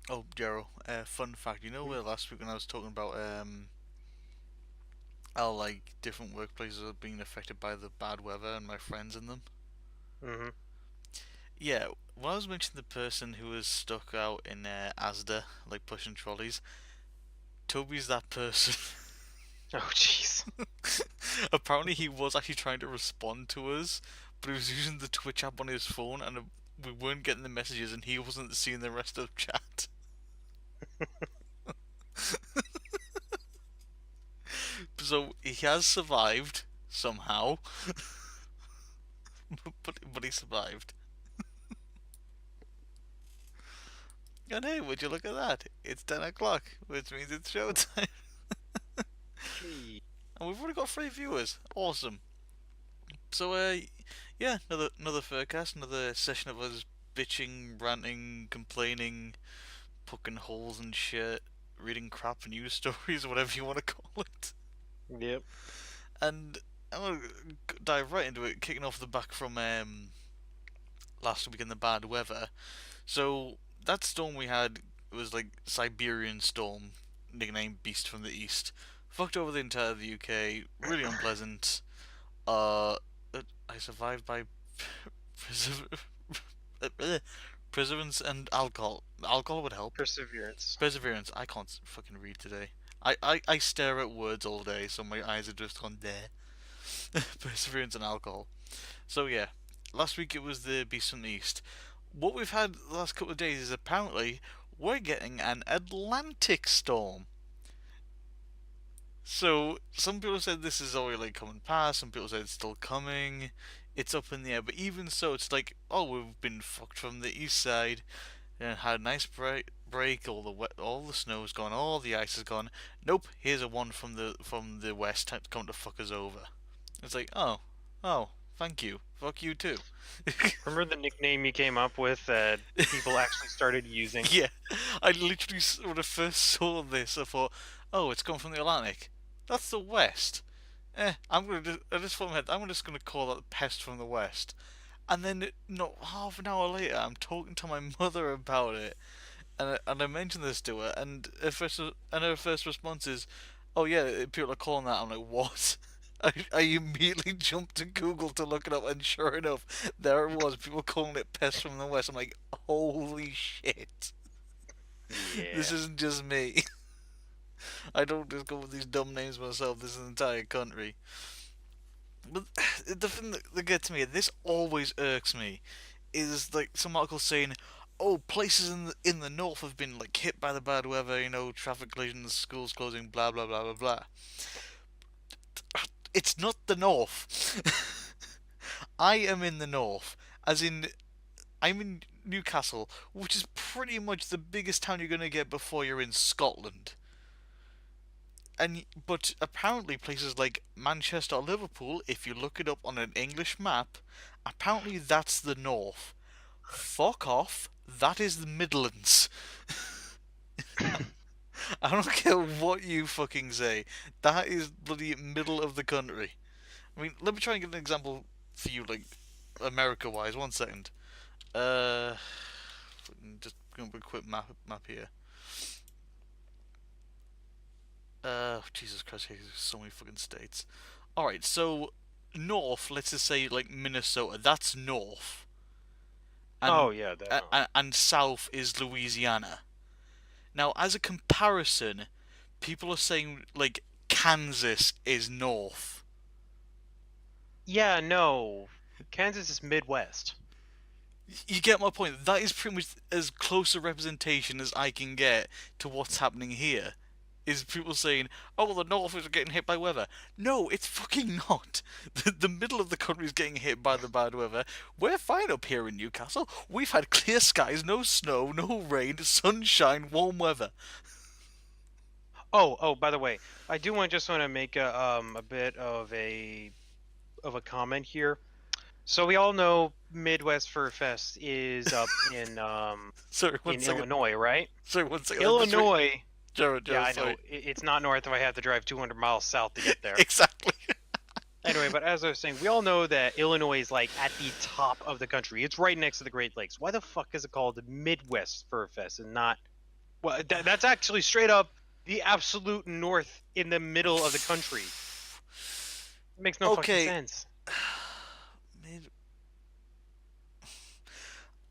Oh, Jero, fun fact. You know where last week when I was talking about how like different workplaces are being affected by the bad weather and my friends in them? Mm-hmm. Yeah, when I was mentioning the person who was stuck out in Asda, like pushing trolleys, Toby's that person. Oh, jeez. Apparently, he was actually trying to respond to us, but he was using the Twitch app on his phone, and we weren't getting the messages, and he wasn't seeing the rest of the chat. So he has survived somehow, but he survived. And hey, would you look at that? It's 10 o'clock, which means it's showtime, Gee. and we've already got 3 viewers. Awesome. So yeah, another Furcast, another session of us bitching, ranting, complaining, poking holes in shit, reading crap news stories, whatever you want to call it. Yep. And I'm gonna dive right into it, kicking off the back from last week in the bad weather. So that storm we had was like Siberian storm, nicknamed Beast from the East. Fucked over the entire of the UK. Really unpleasant. Uh, I survived by perseverance and alcohol. Alcohol would help. Perseverance. Perseverance. I can't fucking read today. I stare at words all day, so my eyes are just gone there. Perseverance and alcohol. So yeah, last week it was the Beast from the East. What we've had the last couple of days is apparently we're getting an Atlantic storm. So some people said this is already like coming past. Some people said it's still coming. It's up in the air. But even so, it's like, oh, we've been fucked from the east side and had a nice break. All the snow's gone. All the ice is gone. Nope. Here's a one from the west come to fuck us over. It's like, oh, thank you. Fuck you too. Remember the nickname you came up with that people actually started using? Yeah, I literally when I first saw this, I thought, oh, it's coming from the Atlantic. That's the west. I just thought in my head, I'm just gonna call that the pest from the west. And then, not half an hour later, I'm talking to my mother about it, and I mentioned this to her, and her first response is, "Oh yeah, people are calling that." I'm like, "What?" I immediately jumped to Google to look it up, and sure enough, there it was. People calling it "pest from the west." I'm like, "Holy shit!" This Yeah. isn't just me. I don't just go with these dumb names myself. This is an entire country. But the thing that gets me, this always irks me, is like some articles saying, "Oh, places in the north have been like hit by the bad weather. Traffic collisions, schools closing, blah blah blah blah blah." It's not the north. I am in the north, as in I'm in Newcastle, which is pretty much the biggest town you're gonna get before you're in Scotland. But apparently places like Manchester or Liverpool, if you look it up on an English map, apparently that's the north. Fuck off. That is the Midlands. I don't care what you fucking say. That is bloody middle of the country. I mean, let me try and get an example for you, like America wise. 1 second. Uh, just gonna put a quick map here. Jesus Christ, there's so many fucking states. All right, so north, let's just say like Minnesota. That's north, Oh and yeah, definitely. and south is Louisiana. Now, as a comparison, people are saying like Kansas is north. Yeah, no. Kansas is Midwest. You get my point. That is pretty much as close a representation as I can get to what's happening here. Is people saying, "Oh, well, the north is getting hit by weather." No, it's fucking not. The middle of the country is getting hit by the bad weather. We're fine up here in Newcastle. We've had clear skies, no snow, no rain, sunshine, warm weather. Oh, by the way, I do want to make a bit of a comment here. So we all know Midwest Fur Fest is up Sorry, one in second. Illinois, right? Sorry, 1 second. Let me just read. Illinois. Jared, Yeah, Jared, I know sorry. it's not north if I have to drive 200 miles south to get there. Exactly. Anyway, but as I was saying, we all know that Illinois is like at the top of the country. It's right next to the Great Lakes. Why the fuck is it called the Midwest Fur Fest and not Well, that's actually straight up the absolute north in the middle of the country. It makes no fucking Okay, sense. mid.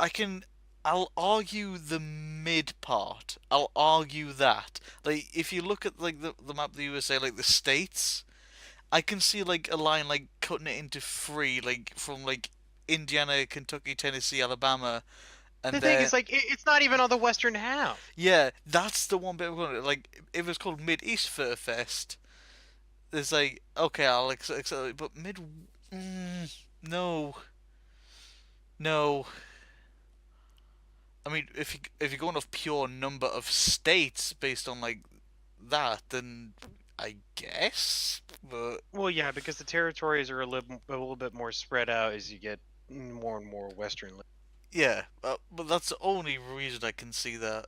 I can. I'll argue the mid part. I'll argue that. Like, if you look at like the map of the USA, like the states, I can see like a line like cutting it into three, like from like Indiana, Kentucky, Tennessee, Alabama, and The thing then is, like, it's not even on the western half. yeah, that's the one bit. Like, if it's called Mid East Fur Fest, it's like okay, I'll accept it, but mid. No, no. I mean, if you're going off pure number of states based on like that, then I guess. But Well, yeah, because the territories are a little bit more spread out as you get more and more western. yeah, but that's the only reason I can see that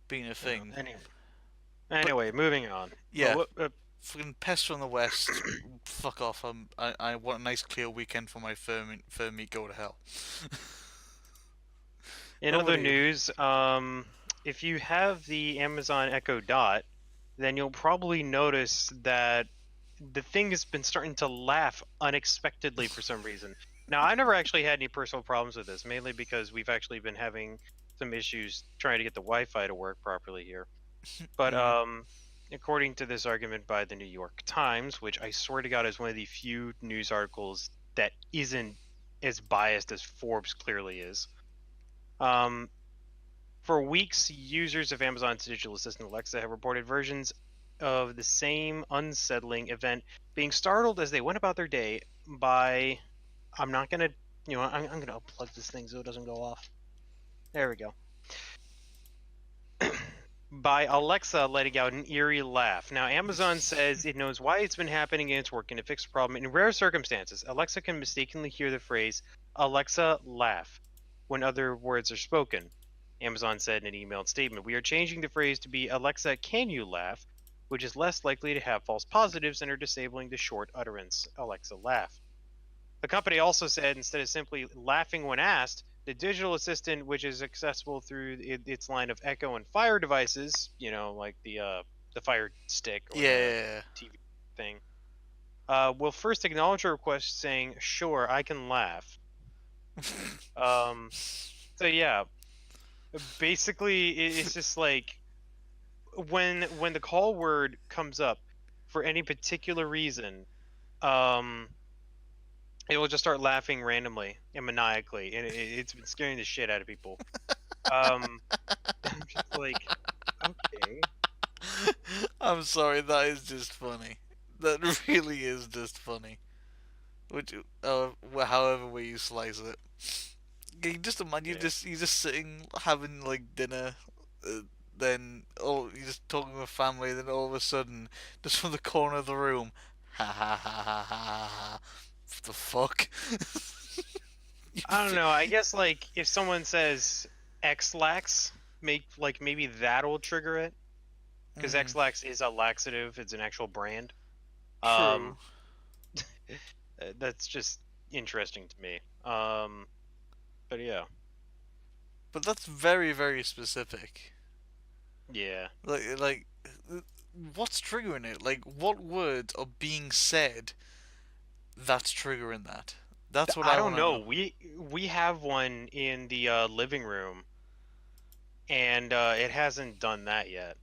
being a Yeah. thing. Anyway, But moving on. Well, yeah, fucking pests from the west, fuck off. I want a nice clear weekend for my fur meat. Go to hell. in What about other you? news, if you have the Amazon Echo Dot, then you'll probably notice that the thing has been starting to laugh unexpectedly for some reason. Now, I never actually had any personal problems with this, mainly because we've actually been having some issues trying to get the Wi-Fi to work properly here. But Mm, according to this argument by the New York Times, which I swear to God is one of the few news articles that isn't as biased as Forbes clearly is. Um, for weeks, users of Amazon's digital assistant Alexa have reported versions of the same unsettling event being startled as they went about their day by. I'm not gonna, I'm gonna unplug this thing so it doesn't go off. There we go. By Alexa letting out an eerie laugh. Now, Amazon says it knows why it's been happening and it's working to fix the problem. In rare circumstances, Alexa can mistakenly hear the phrase, Alexa, laugh, when other words are spoken. Amazon said in an emailed statement, we are changing the phrase to be, Alexa, can you laugh, which is less likely to have false positives and are disabling the short utterance, Alexa, laugh. The company also said instead of simply laughing when asked, the digital assistant, which is accessible through its line of Echo and Fire devices, like the Fire Stick or the yeah. TV thing, will first acknowledge a request saying, "Sure, I can laugh." Um, so yeah, basically, it's just like when the call word comes up for any particular reason, um, it will just start laughing randomly and maniacally, and it's been scaring the shit out of people. Um, I'm just like, okay, I'm sorry, that is just funny. That really is just funny. Which, however way you slice it. Can you just imagine yeah. you're just sitting having like dinner, uh, then you're just talking with family, then all of a sudden, just from the corner of the room, ha ha ha ha ha ha. Ha. What the fuck? You I don't know. I guess like if someone says X-Lax, maybe that'll trigger it because mm, X-Lax is a laxative. It's an actual brand. Um, true, that's just interesting to me. But yeah, but that's very very specific. yeah. Like, what's triggering it? Like, what words are being said that's triggering that? That's what I I don't want to know. know. We have one in the living room, and it hasn't done that yet.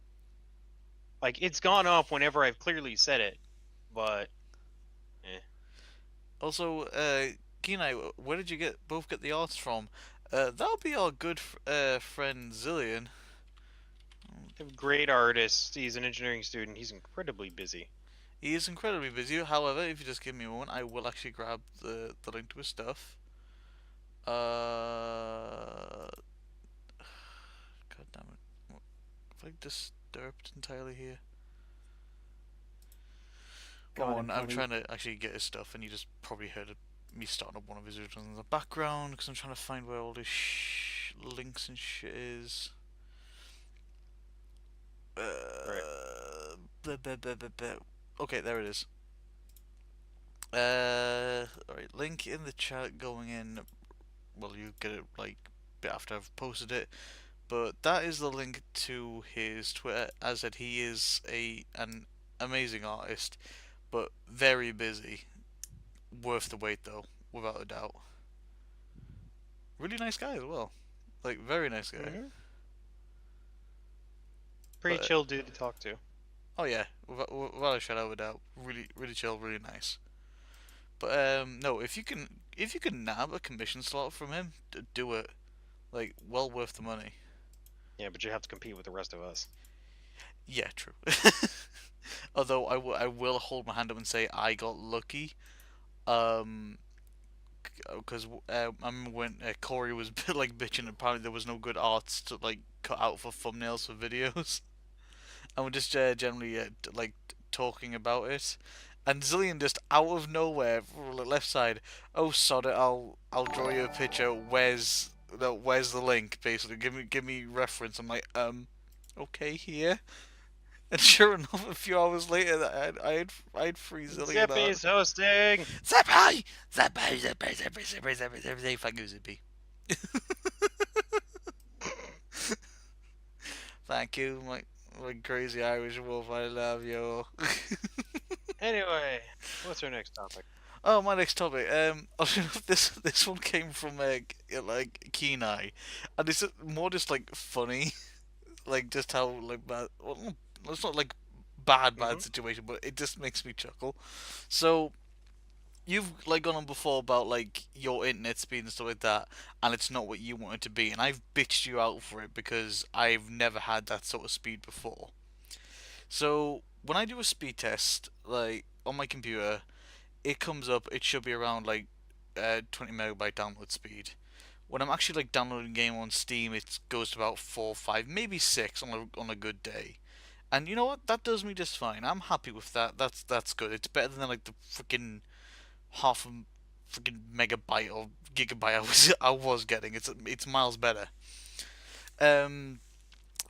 Like it's gone off whenever I've clearly said it, but eh. Also, Kenai, where did you both get the arts from? That'll be our good friend Zillion. A great artist. He's an engineering student. He's incredibly busy. He is incredibly busy. However, if you just give me a moment, I will actually grab the link to his stuff. God damn it! Have I disturbed entirely here? One God, moment, I'm I'm probably trying to actually get his stuff, and you just probably heard me starting up one of his videos in the background because I'm trying to find where all his links and shit is. right. Blah, blah, blah, blah, blah. Okay, there it is. Alright, link in the chat going in. Well, you get it like bit after I've posted it. But that is the link to his Twitter. As I said, he is an amazing artist, but very busy. Worth the wait though, without a doubt. Really nice guy as well. Like very nice guy. Hmm. Pretty But chill dude to talk to. oh yeah, without a shadow of a doubt, really chill, really nice. But no, if you can nab a commission slot from him, do it. Like well worth the money. Yeah, but you have to compete with the rest of us. Yeah, true. Although I will hold my hand up and say I got lucky. Um, because I remember when Corey was like bitching. Apparently there was no good arts to like cut out for thumbnails for videos, and we're just generally like talking about it. And Zillion just out of nowhere, left side. Oh sod it! I'll draw you a picture. Where's the link? Basically, give me reference. I'm like okay here. And sure enough, a few hours later, I had free Zillion art. Zippy's hosting. Zippy, Zippy. Thank you, Zippy. Thank you, my crazy Irish wolf. I love you. Anyway, what's our next topic? Oh, my next topic. This one came from like Kenai, and it's more just like funny, like just how like bad. Well, it's not like bad Mm-hmm. situation, but it just makes me chuckle. So you've like gone on before about like your internet speed and stuff like that, and it's not what you want it to be, and I've bitched you out for it because I've never had that sort of speed before. So when I do a speed test, like on my computer, it comes up. It should be around like 20 megabyte download speed. When I'm actually like downloading a game on Steam, it goes to about 4, 5, maybe 6 on a good day. And you know what? That does me just fine. I'm happy with that. That's good. It's better than like the freaking half a freaking megabyte or gigabyte I was getting. It's miles better. Um,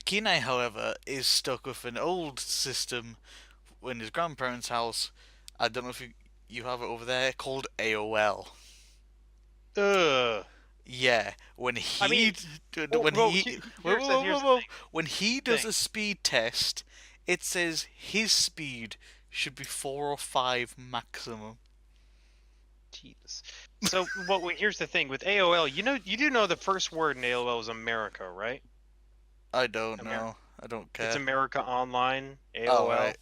Kenai, however, is stuck with an old system in his grandparents' house. I don't know if you have it over there called AOL. Ugh. Yeah, I mean, well, when well he whoa, here's whoa, the whoa, here's whoa, the whoa. When he does thing. a speed test, it says his speed should be 4 or 5 maximum. Jesus. So, here's the thing with AOL. You do know the first word in AOL is America, right? I don't America. know. I don't It's care. America Online. Oh AOL. right,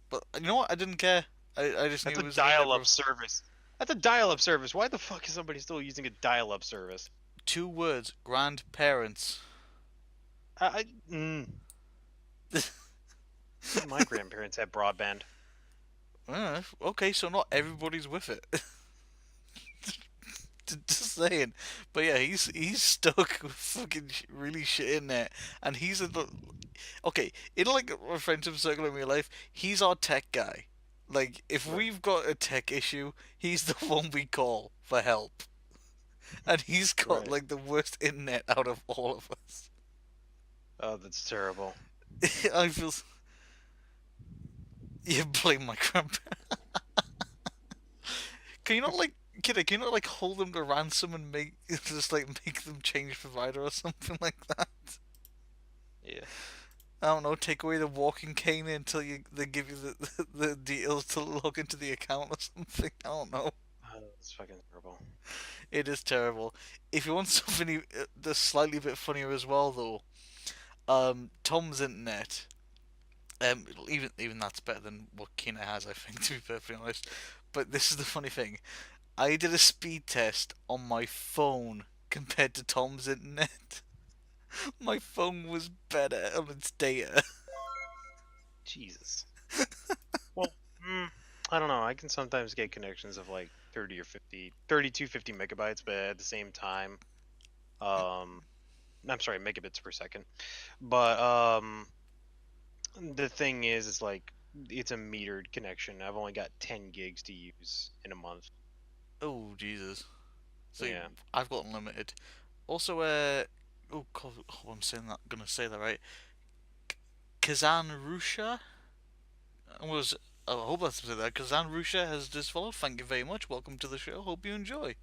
but you know what? I didn't care. I just knew That's it a was in there, dial-up bro. service. That's a dial-up service. Why the fuck is somebody still using a dial-up service? 2 words: grandparents. I, I mm, my grandparents had broadband. Okay, so not everybody's with it. Just saying, but yeah, he's stuck with fucking really shit in there, and he's in the okay in like a friendship circle in real life. He's our tech guy. Like if Right. we've got a tech issue, he's the one we call for help, and he's got Right. like the worst internet out of all of us. Oh, that's terrible. I feel you blame my grandpa. Can you not like kid? Can you not like hold them to ransom and make just like make them change provider or something like that? Yeah. I don't know, take away the walking cane until they give you the details to log into the account or something. I don't know. Oh, that's fucking terrible. It is terrible. If you want something that's slightly bit funnier as well, though, Tom's internet, even that's better than what Kina has, I think, to be perfectly honest. But this is the funny thing. I did a speed test on my phone compared to Tom's internet. My phone was better on its data. Jesus. Well, I don't know. I can sometimes get connections of like 30 or 50, 32, 50 megabytes, but at the same time, um, I'm sorry, megabits per second. But the thing is like it's a metered connection. I've only got 10 gigs to use in a month. Oh Jesus! So Yeah. I've got unlimited. Also, oh, I'm saying that. Gonna say that right. Kazan Rusha was. Oh, I hope that's said that. Kazan Rusha has just followed. Thank you very much. Welcome to the show. Hope you enjoy.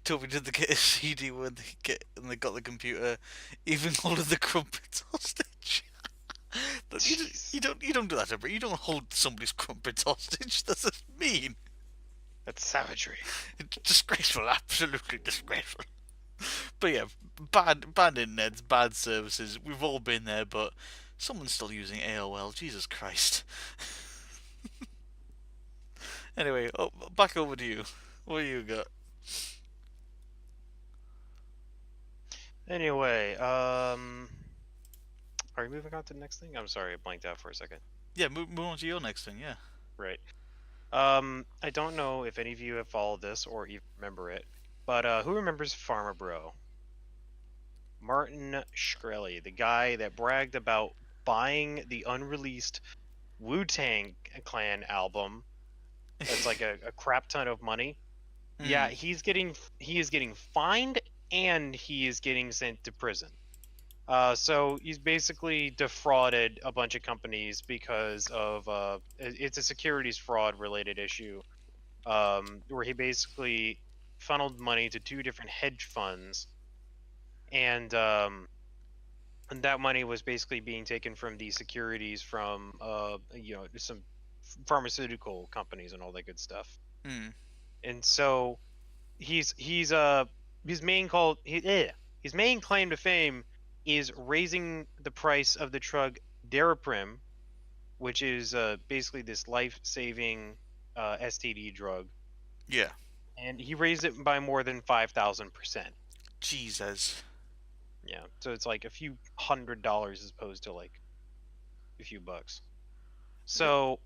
Toby, did they get a CD when they got the computer, even holding the crumpets hostage? Jeez, You don't do that ever. You don't hold somebody's crumpets hostage. That's just mean. that's savagery. It's disgraceful, absolutely disgraceful. But yeah, bad internet, bad services. We've all been there, but someone's still using AOL. Jesus Christ. Anyway, back over to you. What do you got? Anyway, are we moving on to the next thing? I'm sorry, I blanked out for a second. Yeah, move on to your next thing. Yeah. Right. I don't know if any of you have followed this or even remember it, but who remembers Farmer Bro? Martin Shkreli, the guy that bragged about buying the unreleased Wu-Tang Clan album. That's like a crap ton of money. Yeah, Mm, he is getting fined and he is getting sent to prison. So he's basically defrauded a bunch of companies because of it's a securities fraud related issue, where he basically funneled money to two different hedge funds, and that money was basically being taken from the securities from some pharmaceutical companies and all that good stuff. mm, And so he's his main call he, eh, his main claim to fame is raising the price of the drug Daraprim, which is basically this life-saving STD drug, yeah. and he raised it by more than 5,000%. Jesus. Yeah, so it's like a few $100 as opposed to like a few bucks. So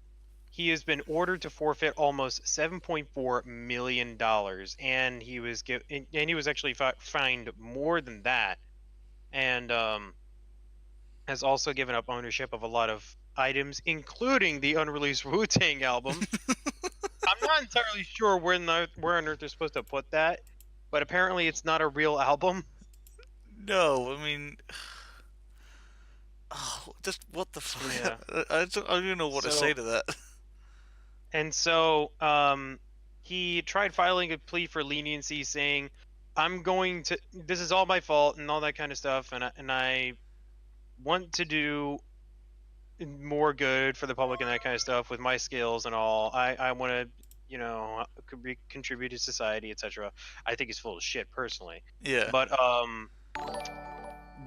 he has been ordered to forfeit almost $7.4 million, and he was actually fined more than that, and has also given up ownership of a lot of items, including the unreleased Wu Tang album. I'm not entirely sure where on earth they're supposed to put that, but apparently it's not a real album. No, I mean, oh, just what the So fuck? yeah. I don't even know what to say So to that. and so he tried filing a plea for leniency, saying, "I'm going to. This is all my fault and all that kind of stuff, and I want to do more good for the public and that kind of stuff with my skills and all. I want to, contribute to society, etc." I think he's full of shit personally, Yeah.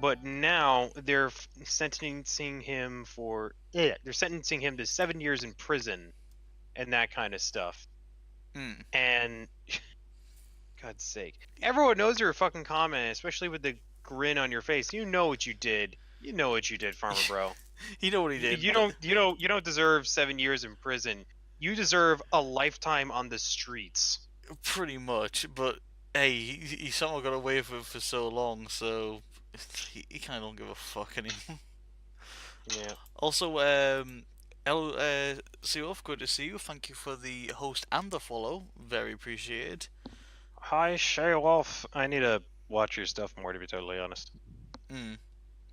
but now they're sentencing him they're sentencing him to 7 years in prison and that kind of stuff. Mm. And God's sake, everyone knows you're a fucking con man, especially with the grin on your face. You know what you did. You know what you did, Farmer Bro. You know what he did. You don't deserve 7 years in prison. You deserve a lifetime on the streets. Pretty much, but hey, he somehow got away with it for so long, so he kind of don't give a fuck anymore. Yeah. Also, Seoff, good to see you. Thank you for the host and the follow. Very appreciated. Hi, show off. I need to watch your stuff more, to be totally honest. Mm.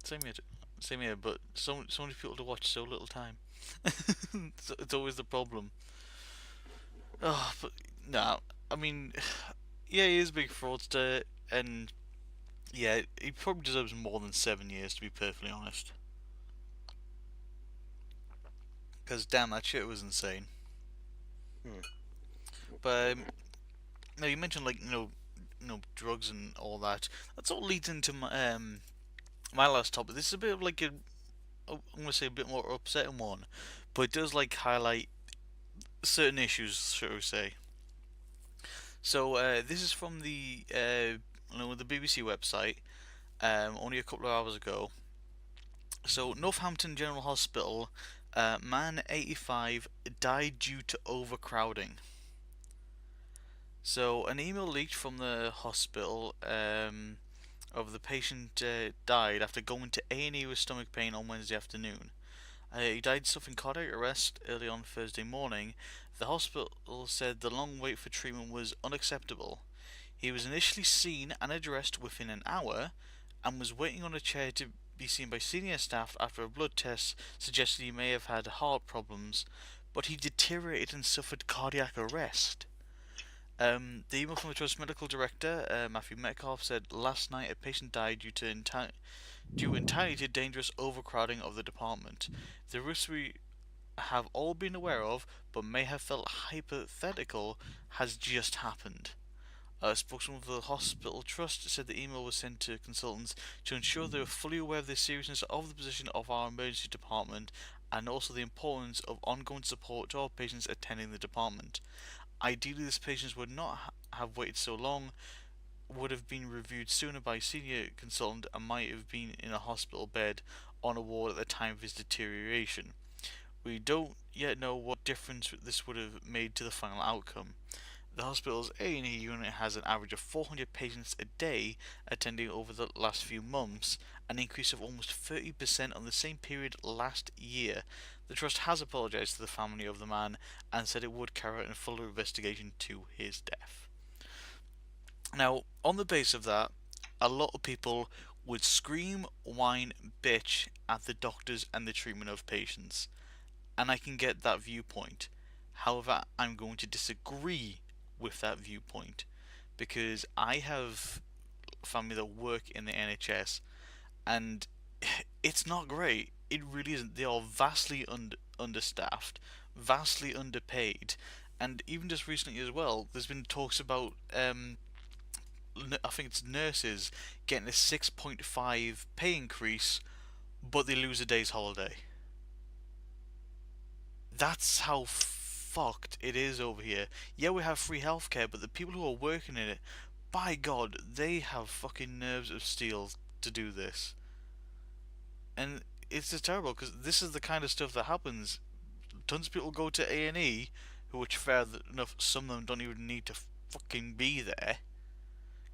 Same here, same here. But so many people to watch, so little time. It's always the problem. Oh, but no, I mean, yeah, he is a big fraudster, and yeah, he probably deserves more than 7 years to be perfectly honest. Because damn, that shit was insane. Hmm. But no, you mentioned like drugs and all that. That all leads into my last topic. This is a bit of like I'm gonna say a bit more upsetting one, but it does like highlight certain issues, shall we say. So this is from the BBC website, only a couple of hours ago. So Northampton General Hospital, man 85 died due to overcrowding. So an email leaked from the hospital of the patient died after going to A&E with stomach pain on Wednesday afternoon. He died suffering cardiac arrest early on Thursday morning. The hospital said the long wait for treatment was unacceptable. He was initially seen and addressed within an hour and was waiting on a chair to be seen by senior staff after a blood test suggested he may have had heart problems, but he deteriorated and suffered cardiac arrest. The email from the trust medical director, Matthew Metcalf, said last night a patient died due entirely to dangerous overcrowding of the department. The risks we have all been aware of, but may have felt hypothetical, has just happened. A spokesman for the hospital trust said the email was sent to consultants to ensure they were fully aware of the seriousness of the position of our emergency department and also the importance of ongoing support to our patients attending the department. Ideally, these patients would not have waited so long, would have been reviewed sooner by a senior consultant, and might have been in a hospital bed on a ward at the time of his deterioration. We don't yet know what difference this would have made to the final outcome. The hospital's A&E unit has an average of 400 patients a day attending over the last few months, an increase of almost 30% on the same period last year. The trust has apologised to the family of the man and said it would carry out a full investigation to his death. Now, on the base of that, a lot of people would scream, whine, bitch at the doctors and the treatment of patients, and I can get that viewpoint. However, I'm going to disagree with that viewpoint because I have family that work in the NHS and it's not great. It really isn't. They are vastly understaffed, vastly underpaid, and even just recently as well, there's been talks about I think it's nurses getting a 6.5 pay increase, but they lose a day's holiday. That's how fucked it is over here. Yeah, we have free healthcare, but the people who are working in it, by God, they have fucking nerves of steel to do this. And it's just terrible because this is the kind of stuff that happens. Tons of people go to A&E, which fair enough, some of them don't even need to fucking be there.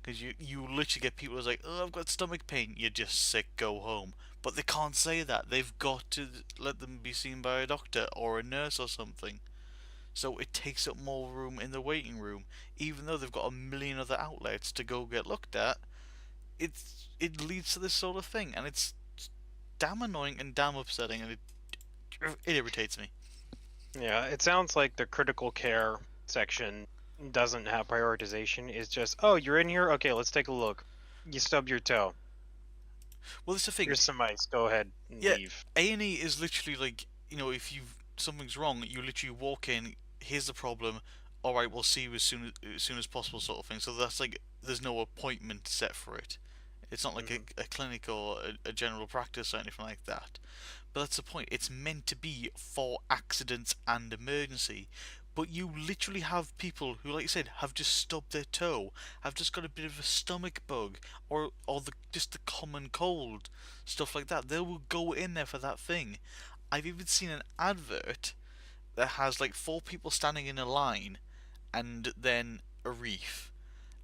Because you literally get people who's like, oh, I've got stomach pain. You're just sick, go home. But they can't say that. They've got to let them be seen by a doctor or a nurse or something. So it takes up more room in the waiting room, even though they've got a million other outlets to go get looked at. It leads to this sort of thing, and it's damn annoying and damn upsetting, and it irritates me. Yeah, it sounds like the critical care section doesn't have prioritization. It's just, oh, you're in here? Okay, let's take a look. You stub your toe. Well, that's the thing. Here's some ice. Go ahead and Yeah, leave. A&E is literally like, if something's wrong, you literally walk in. Here's the problem. All right, we'll see you as soon as possible, sort of thing. So that's like there's no appointment set for it. It's not like Hmm. a clinic or a general practice or anything like that. But that's the point. It's meant to be for accidents and emergency. But you literally have people who, like you said, have just stubbed their toe, have just got a bit of a stomach bug, or just the common cold, stuff like that. They will go in there for that thing. I've even seen an advert that has like four people standing in a line, and then a reef,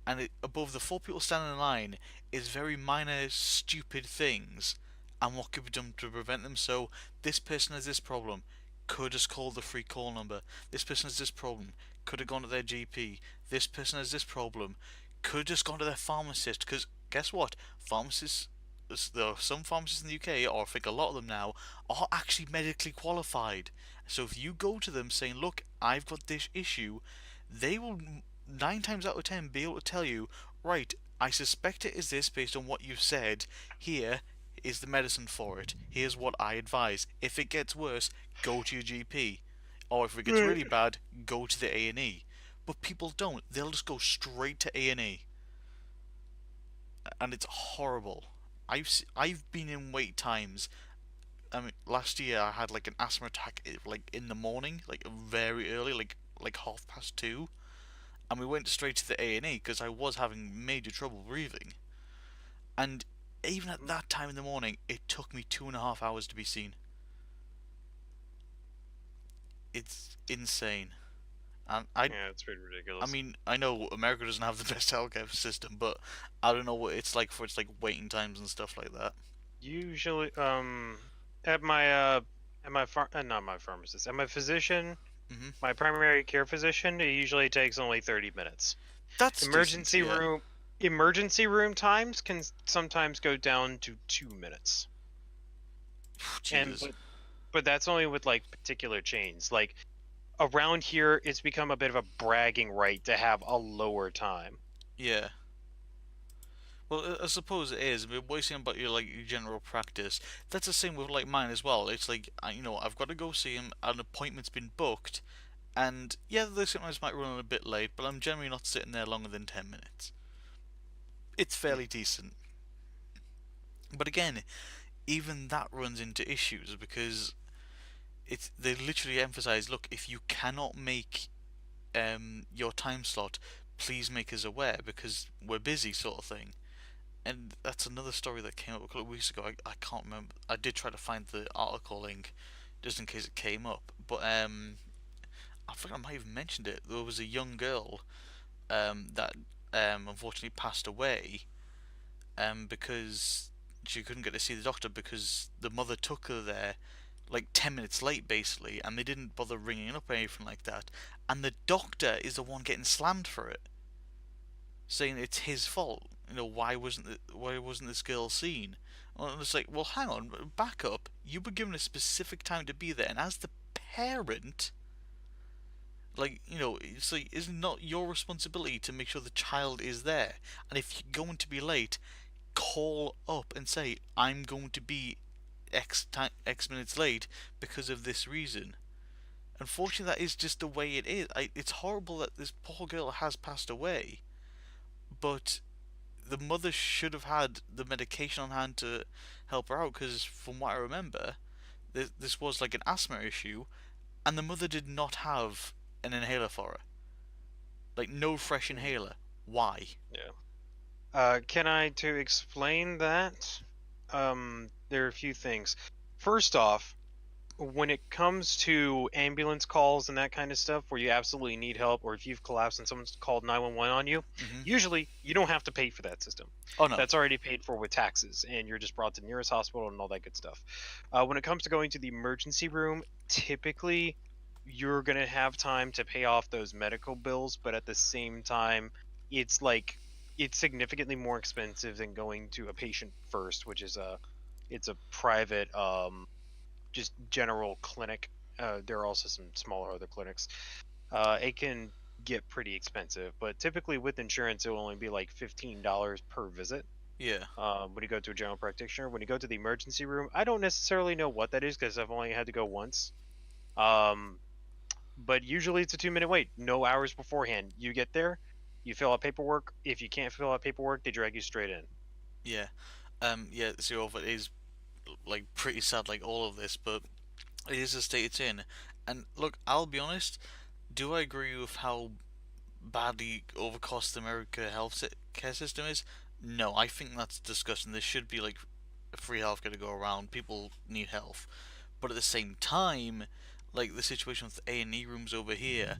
and above the four people standing in line is very minor, stupid things, and what could be done to prevent them. So this person has this problem, could just call the free call number. This person has this problem, could have gone to their GP. This person has this problem, could have just gone to their pharmacist. Because guess what, pharmacists. There are some pharmacists in the UK, or I think a lot of them now, are actually medically qualified. So if you go to them saying, "Look, I've got this issue," they will 9 times out of 10 be able to tell you, right, I suspect it is this based on what you've said. Here is the medicine for it. Here's what I advise. If it gets worse, go to your GP. Or if it gets really bad, go to the A&E. But people don't. They'll just go straight to A&E. And it's horrible. I've been in wait times. I mean, last year I had like an asthma attack like in the morning, like very early, like 2:30, and we went straight to the A&E because I was having major trouble breathing. And even at that time in the morning, it took me 2.5 hours to be seen. It's insane. And Yeah, it's pretty I ridiculous. mean, I know America doesn't have the best healthcare system, but I don't know what it's like for its like waiting times and stuff like that. Usually, at my not my pharmacist, at my physician, Hmm. my primary care physician, it usually takes only 30 minutes. That's decent, Emergency yeah. room, emergency room times can sometimes go down to 2 minutes, and Jesus. but that's only with like particular chains. Like Around here, it's become a bit of a bragging right to have a lower time. Yeah. Well, I suppose it is. But what you're saying about your like your general practice, that's the same with like mine as well. It's like I've got to go see him. An appointment's been booked, and yeah, they sometimes might run a bit late, but I'm generally not sitting there longer than 10 minutes. It's fairly decent. But again, even that runs into issues because they literally emphasize, look, if you cannot make your time slot, please make us aware because we're busy, sort of thing. And that's another story that came up a couple of weeks ago. I can't remember. I did try to find the article link just in case it came up, but I think I might have mentioned it. There was a young girl that unfortunately passed away because she couldn't get to see the doctor because the mother took her there like 10 minutes late basically, and they didn't bother ringing up or anything like that, and the doctor is the one getting slammed for it, saying it's his fault. Why wasn't this girl seen? And it's like, well, hang on, back up. You were given a specific time to be there, and as the parent, like it's like, is it not your responsibility to make sure the child is there? And if you're going to be late, call up and say, I'm going to be X minutes late because of this reason. Unfortunately, that is just the way it is. It's horrible that this poor girl has passed away, but the mother should have had the medication on hand to help her out. Because from what I remember, this was like an asthma issue, and the mother did not have an inhaler for her. Like no fresh Mm, inhaler. Why? yeah. Can I to explain that? There are a few things. First off, when it comes to ambulance calls and that kind of stuff where you absolutely need help, or if you've collapsed and someone's called 911 on you, Hmm. usually you don't have to pay for that system. Oh no. That's already paid for with taxes, and you're just brought to the nearest hospital and all that good stuff. When it comes to going to the emergency room, typically you're going to have time to pay off those medical bills, but at the same time, it's like it's significantly more expensive than going to a patient first, which is a private just general clinic. There are also some smaller other clinics. It can get pretty expensive, but typically with insurance, it will only be like $15 per visit. Yeah. When you go to a general practitioner, when you go to the emergency room, I don't necessarily know what that is because I've only had to go once. Um, but usually it's a 2 minute wait, no hours beforehand. You get there, you fill out paperwork. If you can't fill out paperwork, they drag you straight in. Yeah. Yeah. So it is like pretty sad, like all of this, but it is the state it's in. And look, I'll be honest. Do I agree with how badly overcost the America care system is? No, I think that's disgusting. There should be like free healthcare to go around. People need health, but at the same time, like the situation with A&E rooms over here,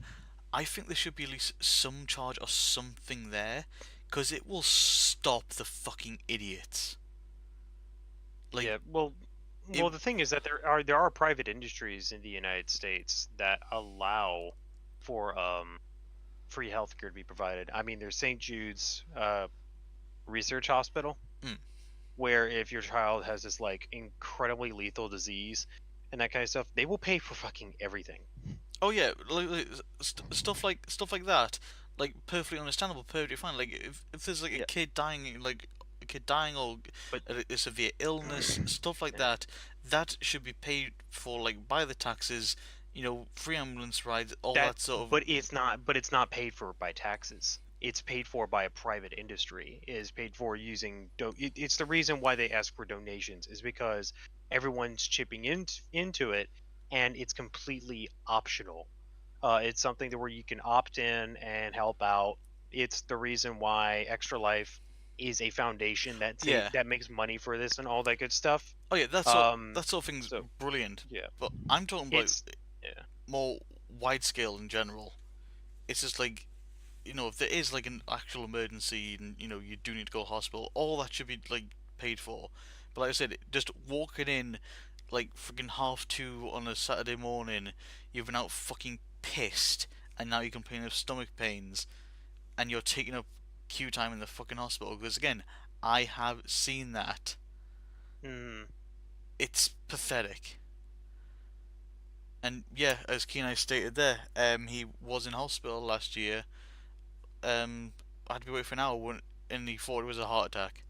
I think there should be at least some charge or something there, because it will stop the fucking idiots. Like Yeah, well, it. the thing is that there are private industries in the United States that allow for free healthcare to be provided. I mean, there's St. Jude's Research Hospital, Mm, where if your child has this like incredibly lethal disease and that kind of stuff, they will pay for fucking everything. oh yeah, stuff like that, like perfectly understandable, perfectly fine. Like if there's like Yeah, a kid dying or but a severe illness, stuff like yeah. that, that should be paid for like by the taxes. Free ambulance rides, all That that sort of. but it's not paid for by taxes. It's paid for by a private industry. It is paid for using it's the reason why they ask for donations is because everyone's chipping into it, and it's completely optional. It's something that where you can opt in and help out. It's the reason why Extra Life is a foundation Yeah. that makes money for this and all that good stuff. Oh yeah, Um, that sort of thing's so brilliant. yeah, But I'm talking about it's yeah. more wide scale in general. It's just like if there is like an actual emergency and you do need to go to hospital, all that should be like paid for. But like I said, just walking in like freaking 2:30 on a Saturday morning, you've been out fucking pissed, and now you're complaining of stomach pains, and you're taking up queue time in the fucking hospital. Because again, I have seen that. Mm, It's pathetic. And yeah, as Kenai stated there, he was in hospital last year. I had to be waiting for an hour and he thought it was a heart attack.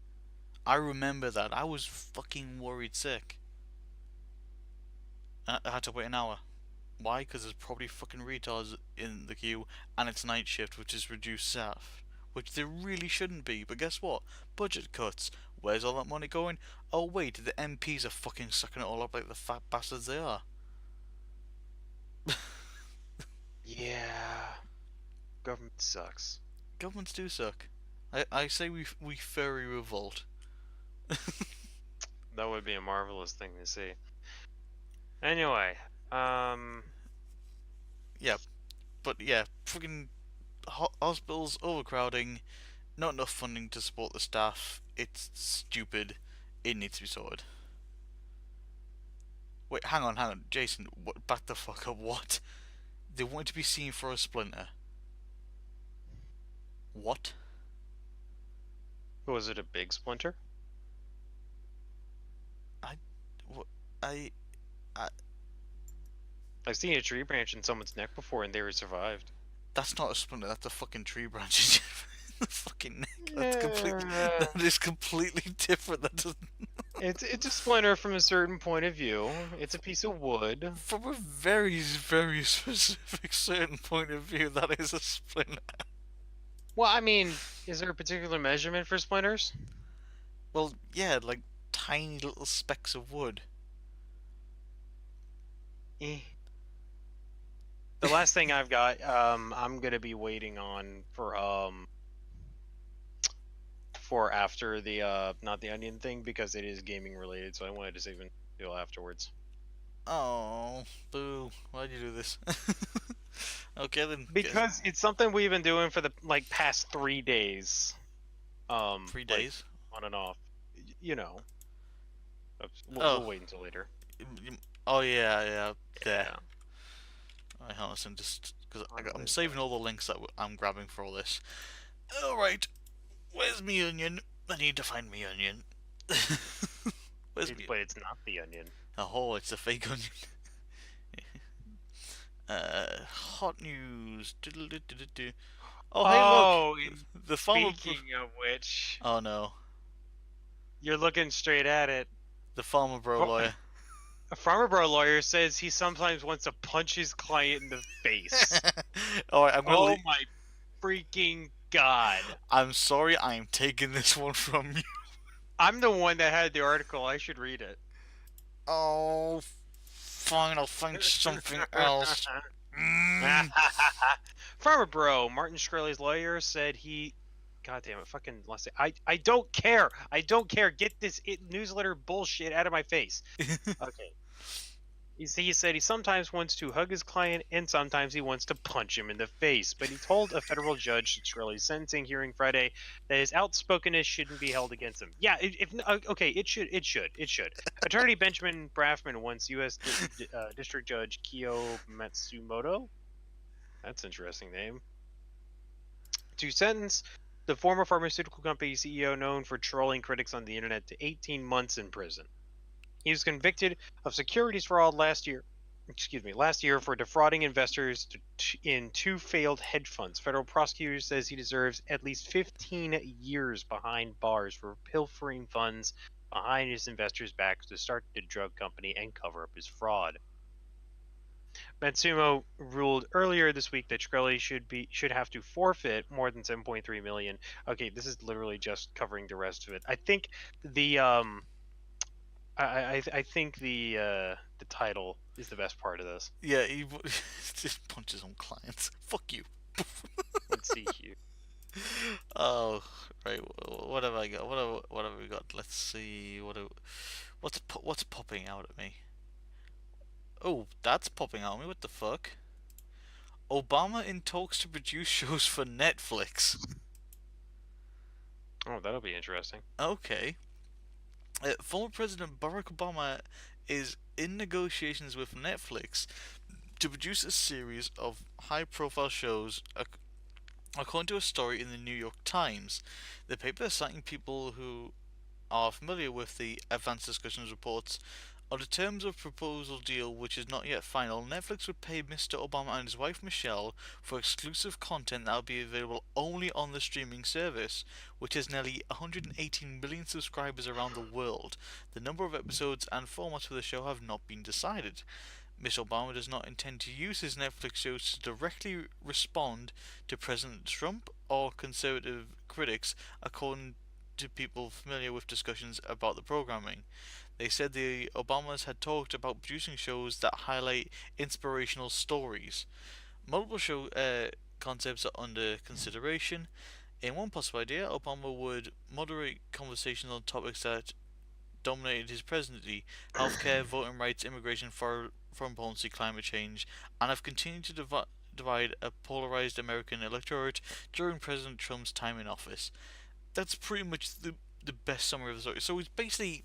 I remember that. I was fucking worried sick. I had to wait an hour. Why? Because there's probably fucking retards in the queue, and it's night shift, which is reduced staff, which there really shouldn't be. But guess what? Budget cuts. Where's all that money going? Oh wait, the MPs are fucking sucking it all up like the fat bastards they are. Yeah, government sucks. Governments do suck. I say we furry revolt. That would be a marvelous thing to see. Anyway, Yeah, but yeah, fucking hospitals overcrowding, not enough funding to support the staff. It's stupid. It needs to be sorted. Wait, hang on, Jason. What? Back the fuck up. What? They want to be seen for a splinter. What? was it a big splinter? I, what? I, I. I've seen a tree branch in someone's neck before, and they were survived. That's not a splinter. That's a fucking tree branch. The fucking neck. That's completely. Yeah. That is completely different. That doesn't. It's a splinter from a certain point of view. It's a piece of wood. From a very, very specific certain point of view, that is a splinter. Well, I mean, is there a particular measurement for splinters? Well, yeah, like tiny little specks of wood. Eh. The last thing I've got, I'm gonna be waiting on for after the not the onion thing because it is gaming related, so I wanted to save it until afterwards. Oh, boo. Why'd you do this? Okay, then. Because it's something we've been doing for the past 3 days. 3 days? On and off. You know. Oh. We'll wait until later. Oh, yeah. There. Yeah. Alright, Harrison, just. Because I'm saving all the links that I'm grabbing for all this. Alright. Where's me onion? I need to find me onion. Where's me? But it's not the onion. Oh, it's a fake onion. Hot news. Oh, hey, look. The farmer. Speaking of which, Oh no. you're looking straight at it. The farmer bro lawyer. A farmer bro lawyer says he sometimes wants to punch his client in the face. Alright, Oh my freaking god. I'm sorry, I'm taking this one from you. I'm the one that had the article. I should read it. Oh, fine, I'll find something else. Farmer bro, Martin Shkreli's lawyer said he. God damn it, fucking lost it. I don't care. I don't care. Get this newsletter bullshit out of my face. Okay. He said he sometimes wants to hug his client and sometimes he wants to punch him in the face. But he told a federal judge at Shkreli's sentencing hearing Friday that his outspokenness shouldn't be held against him. Yeah, okay, it should. Attorney Benjamin Braffman wants U.S. District Judge Kyo Matsumoto. That's an interesting name. To sentence the former pharmaceutical company CEO known for trolling critics on the internet to 18 months in prison. He was convicted of securities fraud last year for defrauding investors in 2 failed hedge funds. Federal prosecutor says he deserves at least 15 years behind bars for pilfering funds behind his investors' backs to start the drug company and cover up his fraud. Matsumo ruled earlier this week that Shkreli should have to forfeit more than 7.3 million. Okay, this is literally just covering the rest of it. I think the I think the title is the best part of this. Yeah, he just punches on clients. Fuck you. Let's see here. Oh, right. What have I got? What have we got? Let's see. What's popping out at me? Oh, that's popping out at me. What the fuck? Obama in talks to produce shows for Netflix. Oh, that'll be interesting. Okay. Former President Barack Obama is in negotiations with Netflix to produce a series of high-profile shows, according to a story in the New York Times. The paper is citing people who are familiar with the advanced discussions reports On the terms of proposal deal, which is not yet final, Netflix would pay Mr. Obama and his wife Michelle for exclusive content that will be available only on the streaming service, which has nearly 118 million subscribers around the world. The number of episodes and formats for the show have not been decided. Mr. Obama does not intend to use his Netflix shows to directly respond to President Trump or conservative critics, according to people familiar with discussions about the programming. They said the Obamas had talked about producing shows that highlight inspirational stories. Multiple show concepts are under consideration. In one possible idea, Obama would moderate conversations on topics that dominated his presidency: healthcare, voting rights, immigration, foreign policy, climate change, and have continued to divide a polarized American electorate during President Trump's time in office. That's pretty much the best summary of the story. So it's basically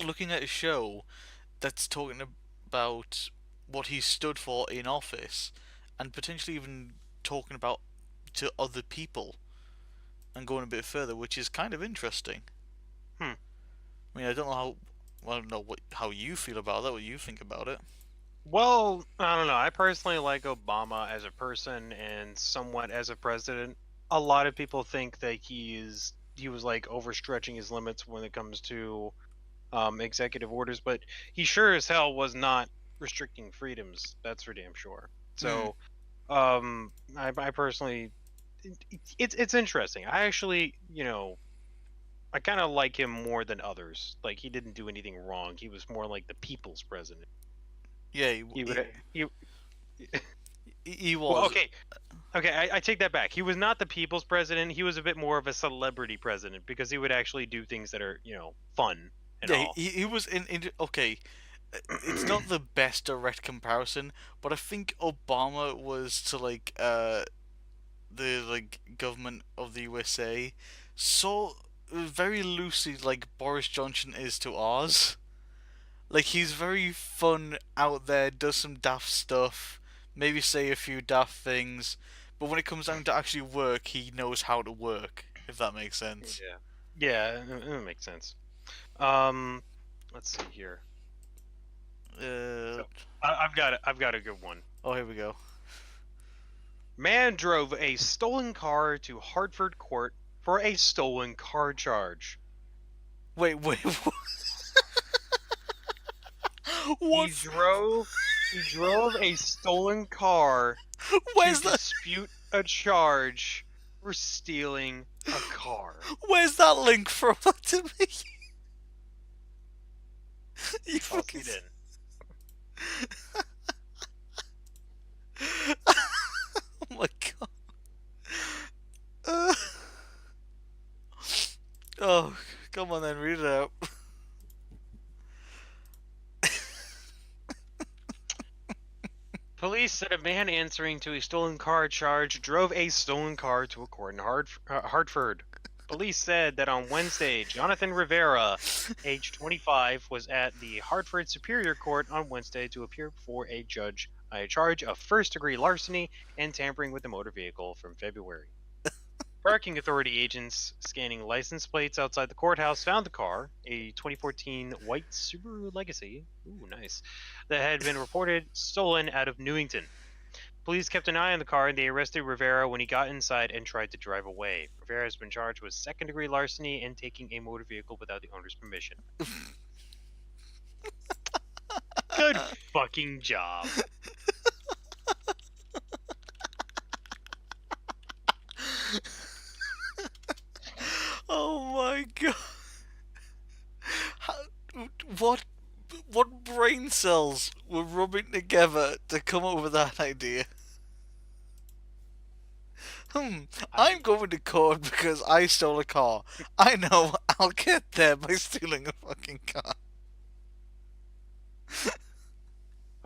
looking at a show that's talking about what he stood for in office, and potentially even talking about to other people and going a bit further, which is kind of interesting. Hmm. I mean, I don't know how. Well, I don't know how you feel about that. What you think about it? Well, I don't know. I personally like Obama as a person and somewhat as a president. A lot of people think that he was like overstretching his limits when it comes to executive orders, but he sure as hell was not restricting freedoms. That's for damn sure. Hmm. So, I personally, it's interesting. I actually, I kind of like him more than others. Like he didn't do anything wrong. He was more like the people's president. Yeah, He would he he Well, was. okay, I take that back. He was not the people's president. He was a bit more of a celebrity president because he would actually do things that are, fun and Yeah, all. he was in. Okay, it's not the best direct comparison, but I think Obama was to the government of the USA, so very loosely like Boris Johnson is to ours. Like he's very fun out there, does some daft stuff, maybe say a few daft things, but when it comes down to actually work, he knows how to work. If that makes sense. Yeah. Yeah, it makes sense. Um, let's see here. Uh, So I've got a good one. oh, here we go. Man drove a stolen car to Hartford court for a stolen car charge. Wait, He what? drove a stolen car to Where's that? dispute a charge for stealing a car. Where's that link from to me? You Toss fucking. it in. Oh my god. Uh, oh, come on then, read it out. Police said a man answering to a stolen car charge drove a stolen car to a court in Hartford. Police said that on Wednesday, Jonathan Rivera, age 25, was at the Hartford Superior Court on Wednesday to appear before a judge on a charge of first-degree larceny and tampering with a motor vehicle from February. Parking authority agents scanning license plates outside the courthouse found the car, a 2014 white Subaru Legacy, ooh, nice, that had been reported stolen out of Newington. Police kept an eye on the car and they arrested Rivera when he got inside and tried to drive away. Rivera has been charged with second-degree larceny and taking a motor vehicle without the owner's permission. Good fucking job. Oh my god. How, what what brain cells were rubbing together to come up with that idea? I'm going to court because I stole a car. I know I'll get there by stealing a fucking car.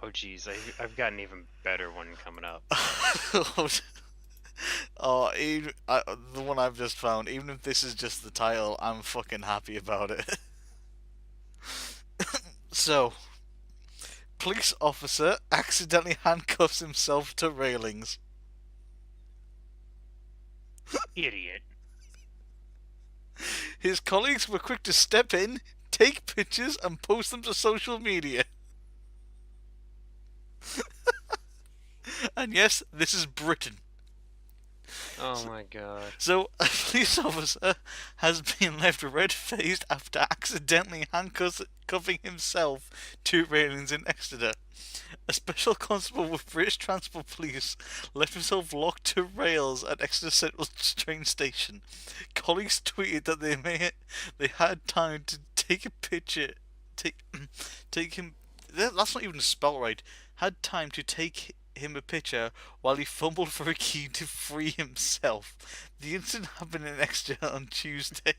Oh geez, I've got an even better one coming up. Oh, the one I've just found, even if this is just the title, I'm fucking happy about it. So, police officer accidentally handcuffs himself to railings. Idiot. His colleagues were quick to step in, take pictures and post them to social media. And yes, this is Britain. Oh my god. So, a police officer has been left red-faced after accidentally handcuffing himself to railings in Exeter. A special constable with British Transport Police left himself locked to rails at Exeter Central train station. Colleagues tweeted that they had time to take a picture, take take him. That's not even spelled right. Had time to take him a picture while he fumbled for a key to free himself. The incident happened in Exeter on Tuesday.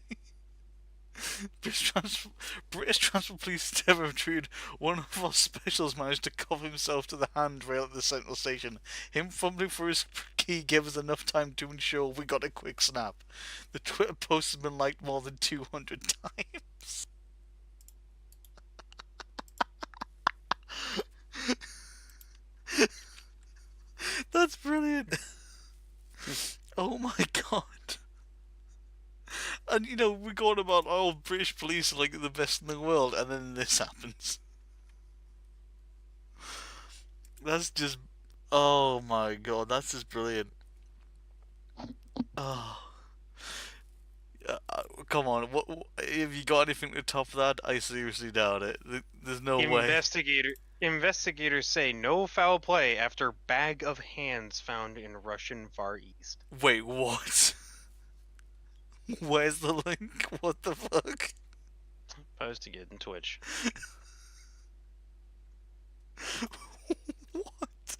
British Transport, British Transport Police never retrieved. One of our specials managed to cuff himself to the handrail at the central station. Him fumbling for his key gave us enough time to ensure we got a quick snap. The Twitter post has been liked more than 200 times. That's brilliant. Oh my god. And you know, we're going about, oh, British police are like the best in the world, and then this happens. That's just, oh my god, that's just brilliant. Oh, come on, what have you got anything to top that? I seriously doubt it. There's no way. Investigators say no foul play after bag of hands found in Russian Far East. Wait, what? Where's the link? What the fuck? Posting it in Twitch. What?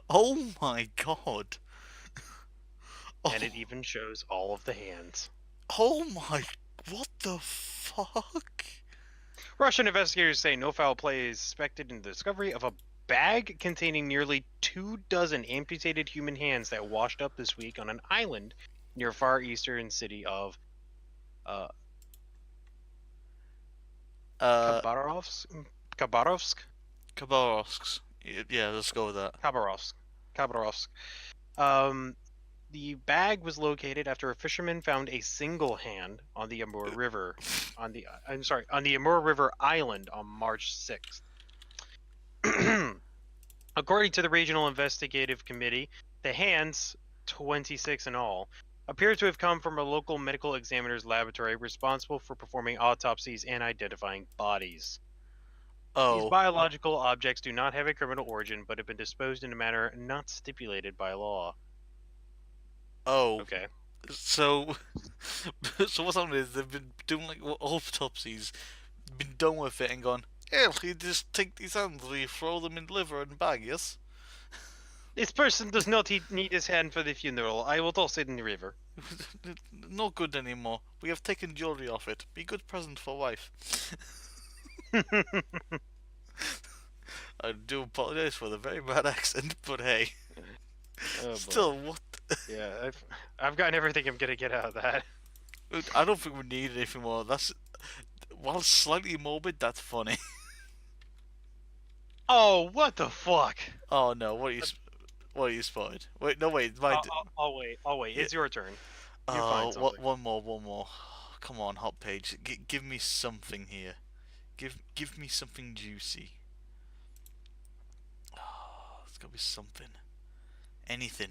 Oh my god. And it even shows all of the hands. Oh my, what the fuck? Russian investigators say no foul play is suspected in the discovery of a bag containing nearly 24 amputated human hands that washed up this week on an island near far eastern city of Khabarovsk. Khabarovsk. Yeah, let's go with that. Khabarovsk. The bag was located after a fisherman found a single hand on the Amur River on the Amur River Island on March 6th. According to the Regional Investigative Committee, the hands, 26 in all, appear to have come from a local medical examiner's laboratory responsible for performing autopsies and identifying bodies. These Oh, biological objects do not have a criminal origin, but have been disposed in a manner not stipulated by law. oh. Okay. So, so what's happened is they've been doing like autopsies, been done with it, and gone. Yeah, you just take these hands, you throw them in liver and bag, yes? This person does not need his hand for the funeral. I will toss it in the river. No good anymore. We have taken jewelry off it. Be good present for wife. I do apologize for the very bad accent, but hey, Oh, still, what? Yeah, I've gotten everything I'm gonna get out of that. I don't think we need anything more. That's, while slightly morbid, that's funny. Oh, what the fuck? Oh no, what are you spotted? Wait, no, wait, my. I'll wait. Yeah. It's your turn. You Oh, find something. one more. Come on, hot page. Give me something here. Give me something juicy. Oh, it's gotta be something. Anything.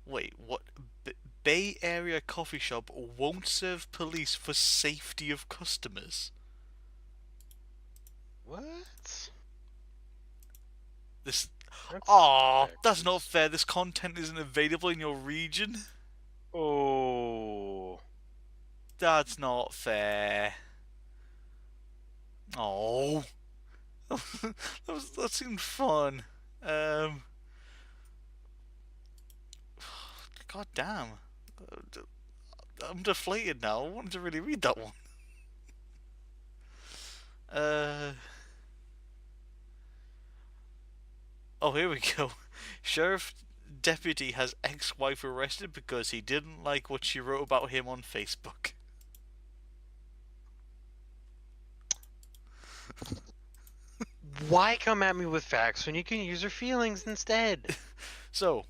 Wait, what? Bay Area coffee shop won't serve police for safety of customers. What? This. That's Oh, that's not backwards. fair. This content isn't available in your region. Oh. That's not fair. Oh. that seemed fun. God damn. I'm deflated now. I wanted to really read that one. Oh, here we go. Sheriff deputy has ex-wife arrested because he didn't like what she wrote about him on Facebook. Why come at me with facts when you can use your feelings instead? So,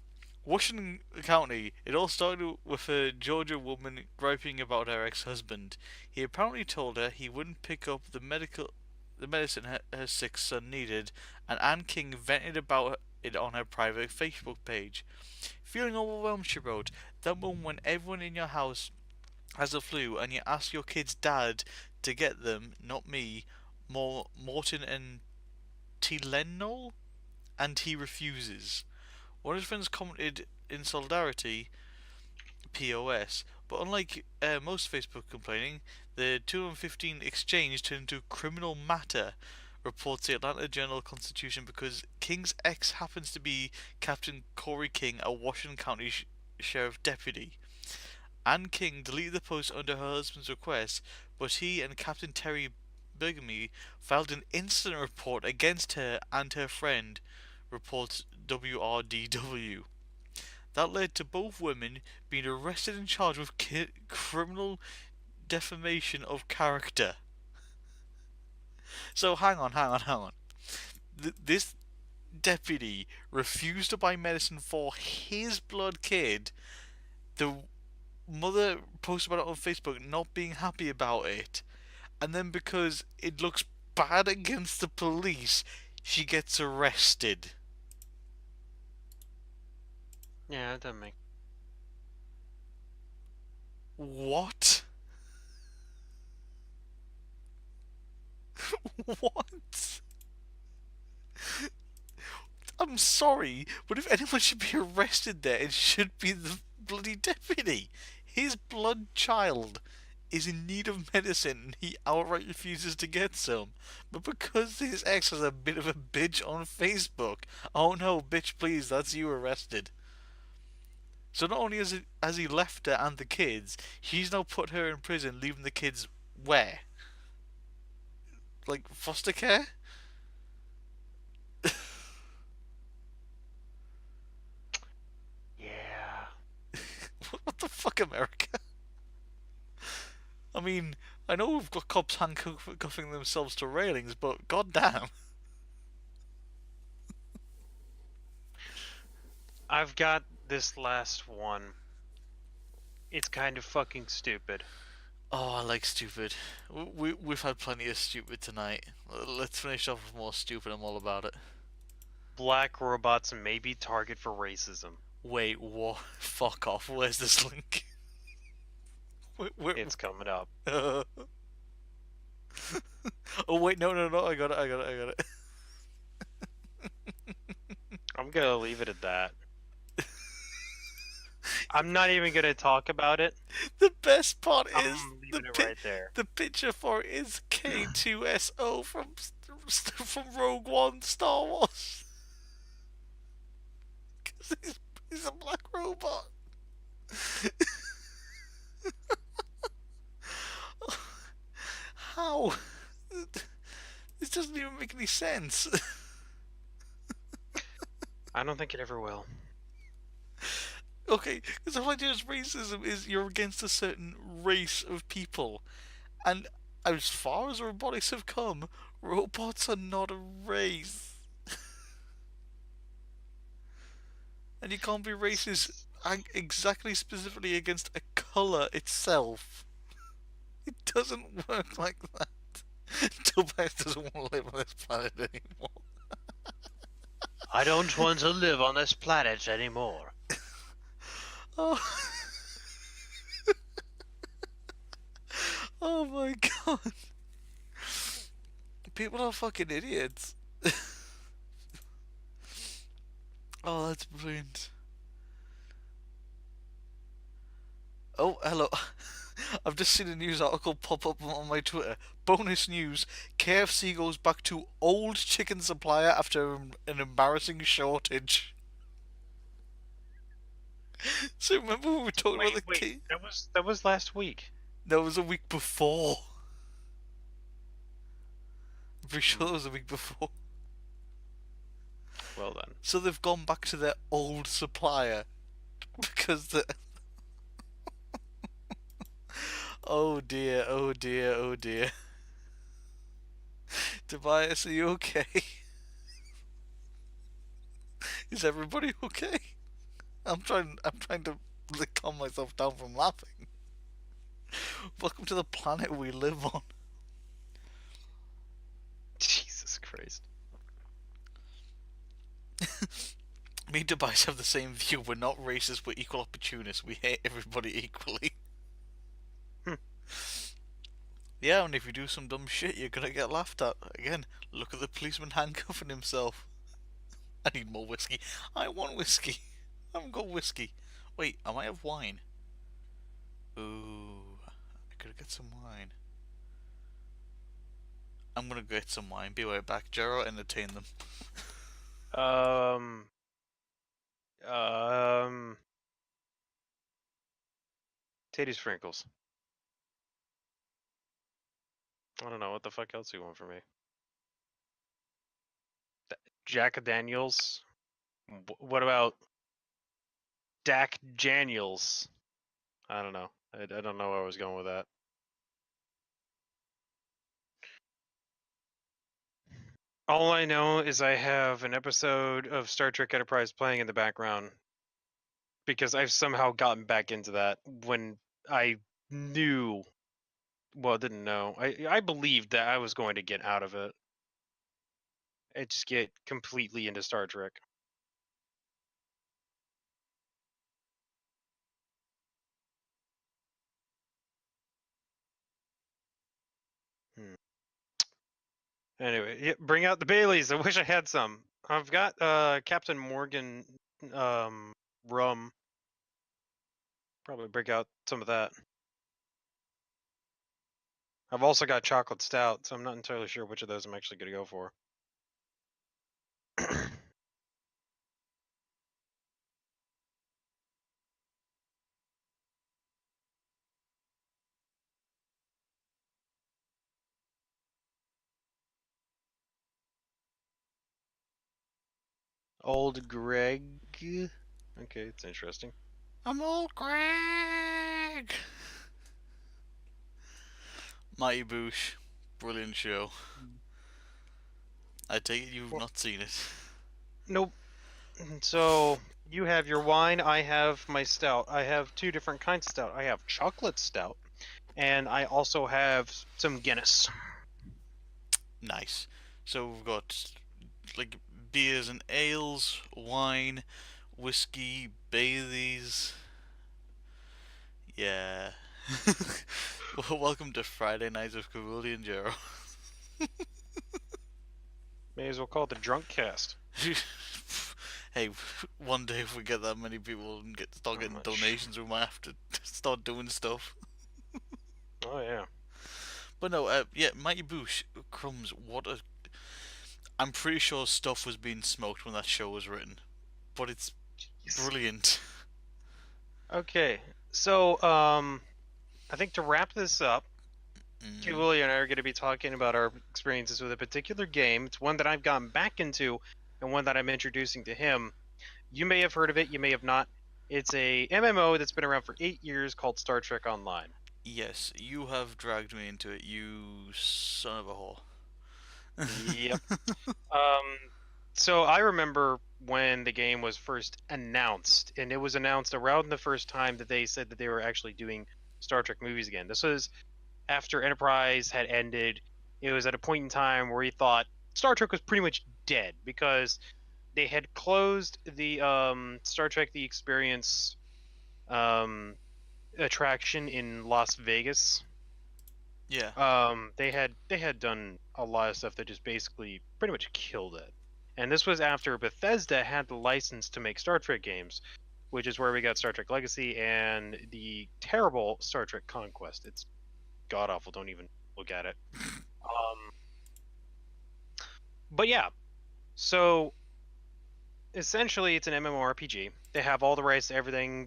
Washington County, it all started with a Georgia woman griping about her ex-husband. He apparently told her he wouldn't pick up the medicine her sick son needed, and Ann King vented about it on her private Facebook page. Feeling overwhelmed, she wrote, that moment when everyone in your house has a flu and you ask your kid's dad to get them, not me, more Morton and Tylenol, and he refuses. One of his friends commented in solidarity, POS, but unlike most Facebook complaining, the 2015 exchange turned into criminal matter, reports the Atlanta Journal-Constitution, because King's ex happens to be Captain Corey King, a Washington County sheriff deputy. Ann King deleted the post under her husband's request, but he and Captain Terry Bergamy filed an incident report against her and her friend, reports WRDW. That led to both women being arrested and charged with criminal defamation of character. So hang on. This deputy refused to buy medicine for his blood kid. The mother posted about it on Facebook, not being happy about it, and then because it looks bad against the police, she gets arrested. Yeah, it doesn't make. What? What? I'm sorry, but if anyone should be arrested there, it should be the bloody deputy. His blood child is in need of medicine and he outright refuses to get some. But because his ex is a bit of a bitch on Facebook, oh no, bitch, please, that's you arrested. So not only has he left her and the kids, he's now put her in prison, leaving the kids where? Like foster care? Yeah. What the fuck, America? I mean, I know we've got cops handcuffing themselves to railings, but goddamn. I've got this last one. It's kind of fucking stupid. Oh, I like stupid. We've had plenty of stupid tonight. Let's finish off with more stupid. I'm all about it. Black robots may be target for racism. Wait, what? Fuck off. Where's this link? It's coming up. Oh wait, no. I got it. I'm gonna leave it at that. I'm not even gonna talk about it. The best part I'm is leaving it right there. the picture for it is K2SO from Rogue One Star Wars. Because he's a black robot. How? This doesn't even make any sense. I don't think it ever will. Okay, because the whole idea of racism is you're against a certain race of people. And as far as robotics have come, robots are not a race. And you can't be racist exactly specifically against a colour itself. It doesn't work like that. Tobias doesn't want to live on this planet anymore. I don't want to live on this planet anymore. Oh. Oh my god. People are fucking idiots. Oh, that's brilliant. Oh, hello. I've just seen a news article pop up on my Twitter. Bonus news: KFC goes back to old chicken supplier after an embarrassing shortage. So remember when we were talking about the key? That was last week. No, it was a week before. I'm pretty sure it was a week before. Well then. So they've gone back to their old supplier because the. Oh dear, oh dear, oh dear. Tobias, are you okay? Is everybody okay? I'm trying to like, calm myself down from laughing. Welcome to the planet we live on. Jesus Christ. Me and Tobias have the same view. We're not racist, we're equal opportunists. We hate everybody equally. Hmm. Yeah, and if you do some dumb shit, you're gonna get laughed at. Again, look at the policeman handcuffing himself. I need more whiskey. I want whiskey. I haven't got whiskey. Wait, I might have wine. Ooh, I could get some wine. I'm gonna get some wine. Be right back. Jero, entertain them. Um. Um. Titty sprinkles. I don't know what the fuck else you want from me. Jack Daniels. What about Dak Daniels? I don't know. I don't know where I was going with that. All I know is I have an episode of Star Trek Enterprise playing in the background because I've somehow gotten back into that when I knew, well, didn't know. I believed that I was going to get out of it. I just get completely into Star Trek. Hmm. Anyway, yeah, bring out the Baileys. I wish I had some. I've got Captain Morgan rum. Probably break out some of that. I've also got chocolate stout, so I'm not entirely sure which of those I'm actually going to go for. Old Greg. Okay, it's interesting. I'm old Greg. Mighty Boosh, brilliant show. I take it you've Well, not seen it. nope. So you have your wine. I have my stout. I have two different kinds of stout. I have chocolate stout, and I also have some Guinness. Nice. So we've got like beers and ales, wine, whiskey, Baileys. Yeah. Well, welcome to Friday nights with Kivuli and Jero. May as well call it the drunk cast. Hey, one day if we get that many people and start How getting much? donations, we might have to start doing stuff. Oh yeah. But no, yeah, Mighty Boosh, crumbs. What a! I'm pretty sure stuff was being smoked when that show was written, but it's Yes. brilliant. Okay. So I think to wrap this up, Mm, Kivuli and I are going to be talking about our experiences with a particular game. It's one that I've gotten back into, and one that I'm introducing to him. You may have heard of it. You may have not. It's a MMO that's been around for 8 years called Star Trek Online. yes, you have dragged me into it, you son of a whore. Yep. Um, so I remember when the game was first announced, and it was announced around the first time that they said that they were actually doing Star Trek movies again. This was after Enterprise had ended. It was at a point in time where he thought Star Trek was pretty much dead because they had closed the Star Trek The Experience um, attraction in Las Vegas. Yeah, They had done a lot of stuff that just basically pretty much killed it. And this was after Bethesda had the license to make Star Trek games, which is where we got Star Trek Legacy and the terrible Star Trek Conquest. It's god awful. Don't even look at it. Um, but yeah, so essentially it's an MMORPG. They have all the rights to everything.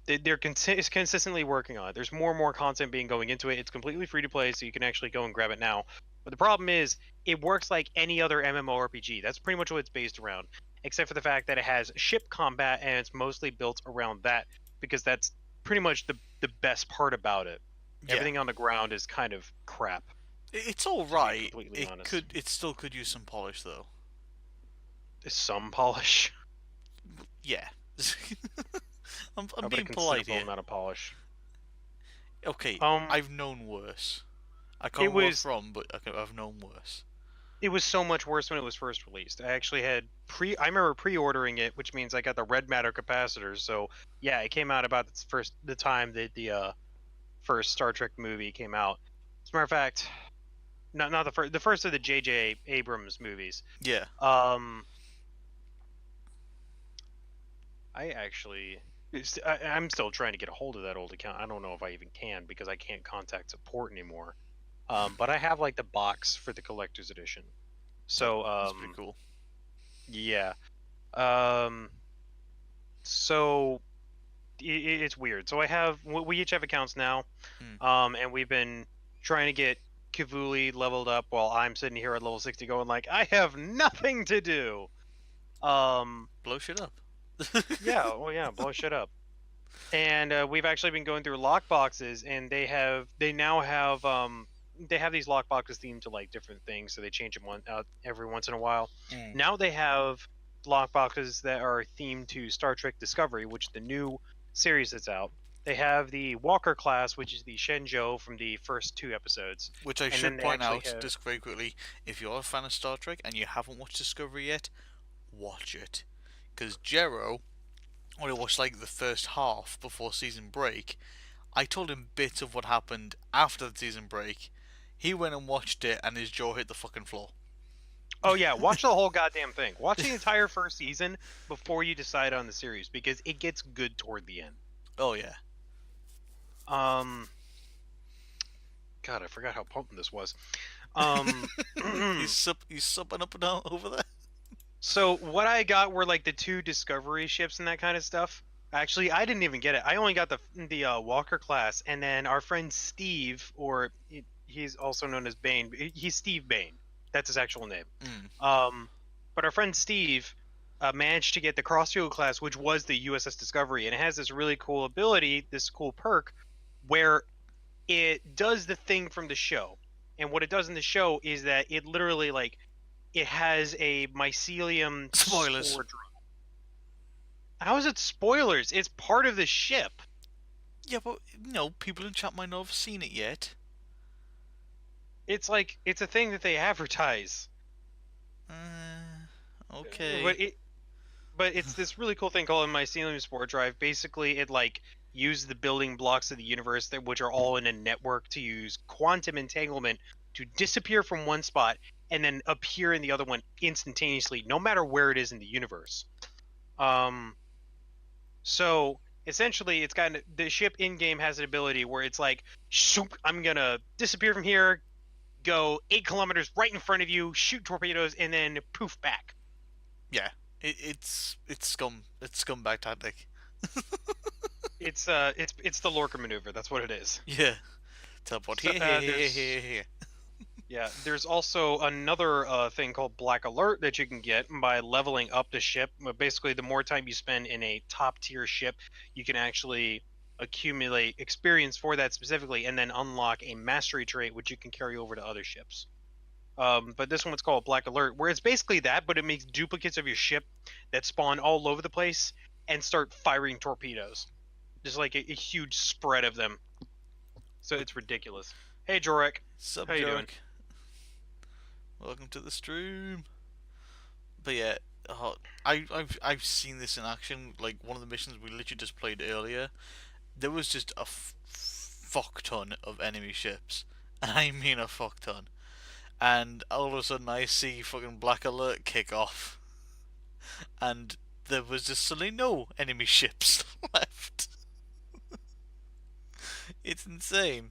They're consistently working on it. There's more and more content being going into it. It's completely free to play, so you can actually go and grab it now. But the problem is, it works like any other MMORPG. That's pretty much what it's based around, except for the fact that it has ship combat and it's mostly built around that because that's pretty much the best part about it. yeah. Everything on the ground is kind of crap, It's all to be right. completely It honest. could, it still could use some polish though. Some polish. Yeah. I'm How about a being polite considerable here. amount of polish? Okay, Um, I've known worse. I can't it remember what was from, but I've known worse. it was so much worse when it was first released. I remember pre-ordering it, which means I got the red matter capacitors. So yeah, it came out about the time that the first Star Trek movie came out. As a matter of fact, not the first of the J.J. Abrams movies. Yeah, Um, I actually, I'm still trying to get a hold of that old account. I don't know if I even can because I can't contact support anymore. But I have like the box for the collector's edition. So that's pretty cool. yeah. Um, so it's weird. So we each have accounts now. Hmm. And we've been trying to get Kivuli leveled up while I'm sitting here at level 60 going like I have nothing to do. Um, Blow shit up. yeah, well, yeah, blow shit up. And we've actually been going through lock boxes, and they now have they have these lock boxes themed to like different things, so they change them every once in a while. Mm. Now they have lock boxes that are themed to Star Trek Discovery, which is the new series that's out. They have the Walker class, which is the Shenzhou from the first two episodes, Which I and then should they point actually out, have. just very quickly, if you're a fan of Star Trek and you haven't watched Discovery yet, watch it. Because Jero only watched like the first half before season break. I told him bits of what happened after the season break. He went and watched it and his jaw hit the fucking floor. Oh yeah, watch the whole goddamn thing. Watch the entire first season before you decide on the series because it gets good toward the end. Oh yeah. Um, God, I forgot how potent this was. Um, he's supping up and down over there. so what I got were like the two Discovery ships and that kind of stuff. Actually, I didn't even get it. I only got the Walker class, and then our friend Steve, he's also known as Bane. He's Steve Bane. That's his actual name. Mm. Um, but our friend Steve managed to get the Crossfield class, which was the USS Discovery, and it has this really cool ability, this cool perk, where it does the thing from the show. And what it does in the show is that it literally like it has a mycelium Spoilers. spore drop. How is it spoilers? It's part of the ship. Yeah, but people in chat might not have seen it yet. It's like it's a thing that they advertise. Okay. But it's this really cool thing called a mycelium spore drive. Basically, it like uses the building blocks of the universe which are all in a network to use quantum entanglement to disappear from one spot and then appear in the other one instantaneously, no matter where it is in the universe. So essentially, it's got the ship in game has an ability where it's like, shoop, I'm gonna disappear from here, go 8 kilometers right in front of you, shoot torpedoes, and then poof back. Yeah. It's scum. It's scumbag tactic. It's the Lorca maneuver. That's what it is. Yeah. Teleport So, here. yeah, there's also another thing called Black Alert that you can get by leveling up the ship. But basically, the more time you spend in a top tier ship, you can actually accumulate experience for that specifically, and then unlock a mastery trait which you can carry over to other ships. But this one's called Black Alert, where it's basically that, but it makes duplicates of your ship that spawn all over the place and start firing torpedoes. Just like a huge spread of them. So it's ridiculous. Hey, Jorek. Sup, How you doing? Joke? Welcome to the stream. But yeah, I've seen this in action. Like one of the missions we literally just played earlier, there was just a fuck ton of enemy ships. I mean a fuck ton. And all of a sudden I see fucking Black Alert kick off, and there was just suddenly no enemy ships left. It's insane.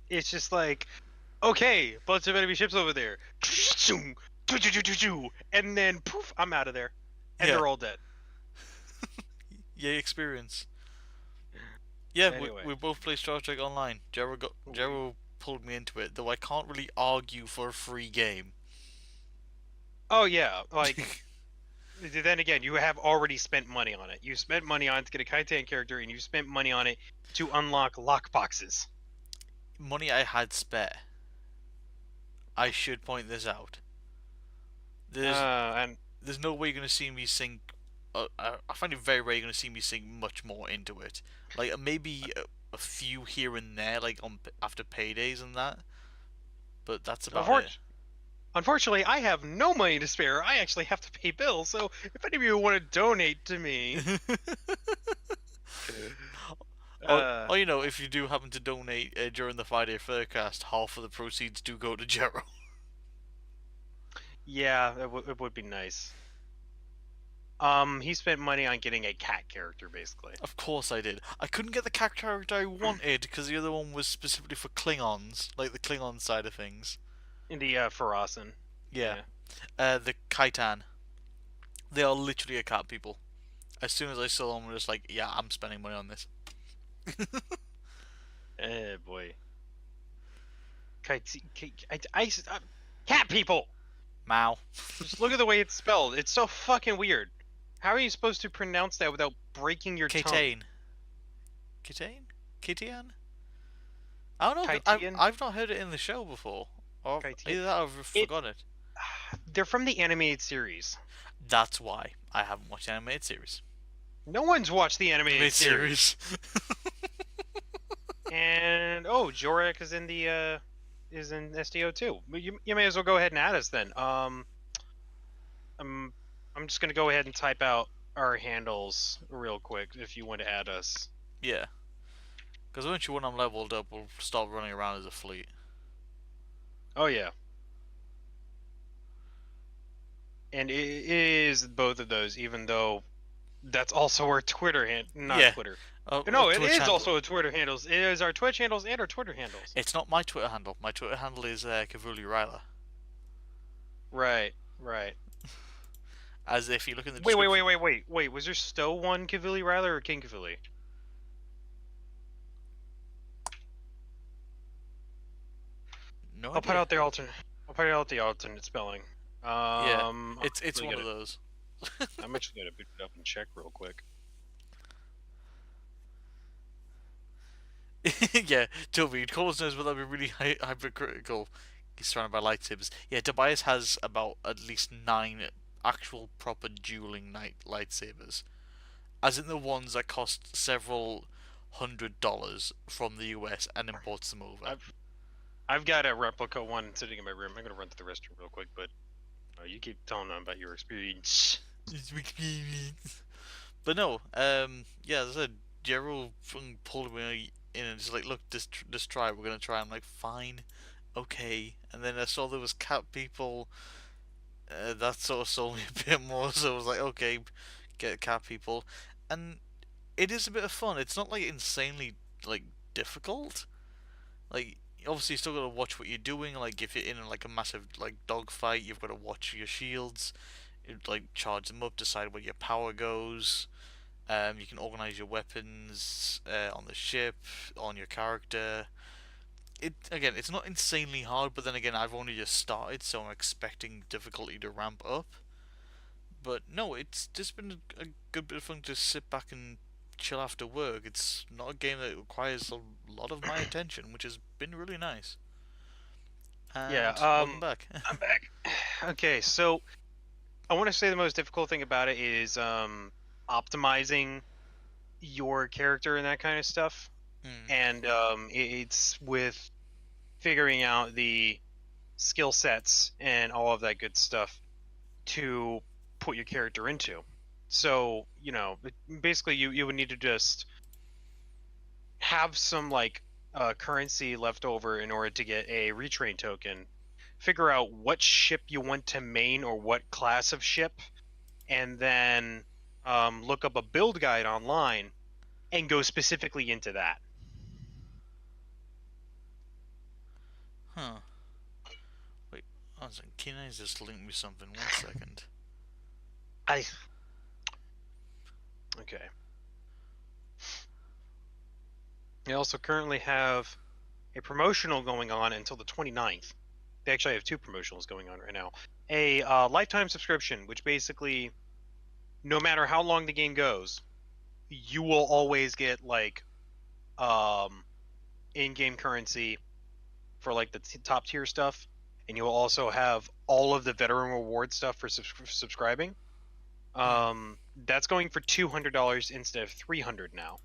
It's just like, okay, bunch of enemy ships over there. And then poof, I'm out of there. And Yeah, they're all dead. yay experience. Yeah, Anyway. we both play Star Trek Online. Jero pulled me into it, though I can't really argue for a free game. Oh yeah, like then again, you have already spent money on it. You spent money on it to get a Kaitan character, and you spent money on it to unlock lockboxes. Money I had spare. I should point this out. There's And there's no way you're gonna see me sink I find it very rare you're going to see me sink much more into it. Like maybe a few here and there, like on after paydays and that, but that's about it. Unfortunately, I have no money to spare. I actually have to pay bills. So if any of you want to donate to me, uh, Or if you do happen to donate during the Friday Furcast, half of the proceeds do go to Jero. yeah, it would be nice. He spent money on getting a cat character, basically. Of course I did. I couldn't get the cat character I wanted because the other one was specifically for Klingons, like the Klingon side of things. In the Farasan. Yeah. Yeah. The Kaitan. They are literally a cat people. As soon as I saw them, I was just like, yeah, I'm spending money on this. Eh, boy. Cat people! Mao. Just look at the way it's spelled. It's so fucking weird. How are you supposed to pronounce that without breaking your tongue? Kitane. Kitane? Kitian? I don't know. Kaitian? I've not heard it in the show before. Or Kaitian? either that or I've forgotten it. They're from the animated series. That's why I haven't watched the animated series. No one's watched the animated series. Series. And Jorak is in the is in SDO too. You may as well go ahead and add us then. I'm just gonna go ahead and type out our handles real quick if you want to add us. Yeah. Because eventually when I'm leveled up, we'll start running around as a fleet. Oh yeah. And it is both of those, even though that's also our Twitter not Yeah. Twitter. No, No, it Twitch is handle. also a Twitter handles. It is our Twitch handles and our Twitter handles. It's not my Twitter handle. My Twitter handle is Kivuli Ryler. Right. As if you look in the Wait. description. Wait. Was there Stowe one Kivuli Ryler or King Kivuli? No I'll put idea. out the alternate. I'll put out the alternate spelling. Yeah, it's actually one of gonna- those. I'm actually gonna boot it up and check real quick. Yeah, Toby, Coles knows, but that'd be really hypocritical. He's surrounded by lightsabers. Yeah, Tobias has about at least 9 actual proper dueling lightsabers. As in the ones that cost several $100 from the US and imports them over. I've got a replica one sitting in my room. I'm gonna run to the restroom real quick, but you keep telling them about your experience. But no, yeah, as I said, Gerald pulled me in and just like, look, just try. We're gonna try. I'm like, fine, okay. And then I saw there was cat people. That sort of sold me a bit more. So I was like, okay, get cat people, and it is a bit of fun. It's not like insanely like difficult. Like obviously you still gotta watch what you're doing. Like if you're in like a massive like dogfight, you've got to watch your shields. Like charge them up, decide where your power goes. You can organize your weapons on the ship, on your character. It's not insanely hard, but then again, I've only just started, so I'm expecting difficulty to ramp up. But no, it's just been a good bit of fun to sit back and chill after work. It's not a game that requires a lot of my attention, which has been really nice. And Yeah. welcome back. I'm back. Okay, so I want to say the most difficult thing about it is optimizing your character and that kind of stuff. And it's with figuring out the skill sets and all of that good stuff to put your character into. So, basically you would need to just have some like currency left over in order to get a retrain token, figure out what ship you want to main or what class of ship, and then look up a build guide online and go specifically into that. Huh. Wait, one second. Can I just link me something? 1 second. Okay. They also currently have a promotional going on until the 29th. They actually have 2 promotionals going on right now. A lifetime subscription, which basically, no matter how long the game goes, you will always get like in-game currency for like the top tier stuff, and you'll also have all of the veteran reward stuff for subscribing. That's going for $200 instead of $300 now.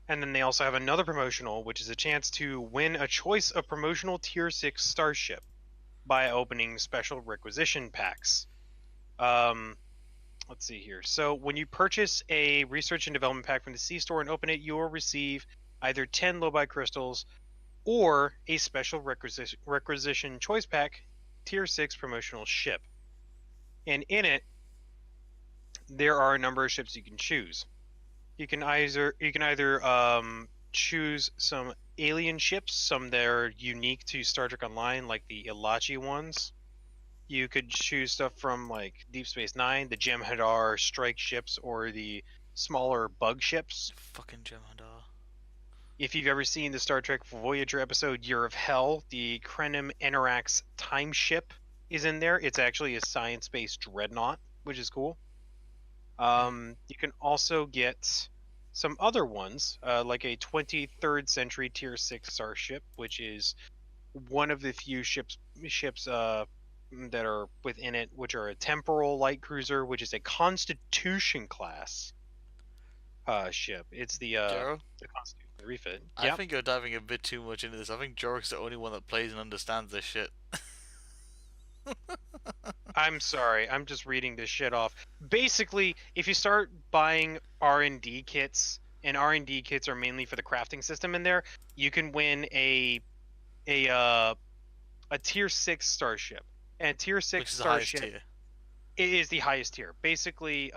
And then they also have another promotional, which is a chance to win a choice of promotional Tier 6 starship by opening special requisition packs. Let's see here. So when you purchase a research and development pack from the C store and open it, you will receive either 10 Lobi crystals or a special requisition choice pack Tier 6 promotional ship. And in it, there are a number of ships you can choose. You can either choose some alien ships, some that are unique to Star Trek Online, like the Ilachi ones. You could choose stuff from like Deep Space Nine, the Jem'Hadar strike ships, or the smaller bug ships. Fucking Jem'Hadar. If you've ever seen the Star Trek Voyager episode Year of Hell, the Krenim Enerax time ship is in there. It's actually a science-based dreadnought, which is cool. You can also get some other ones, like a 23rd century Tier 6 starship, which is one of the few ships that are within it, which are a temporal light cruiser, which is a Constitution class ship. It's the Jero, Constitution refit. I Yeah. think you're diving a bit too much into this. I think Jorik's the only one that plays and understands this shit. I'm sorry. I'm just reading this shit off. Basically, if you start buying R&D kits, and R&D kits are mainly for the crafting system in there, you can win a tier 6 starship. And tier 6 Which is the highest starship tier. it is the highest tier. Basically,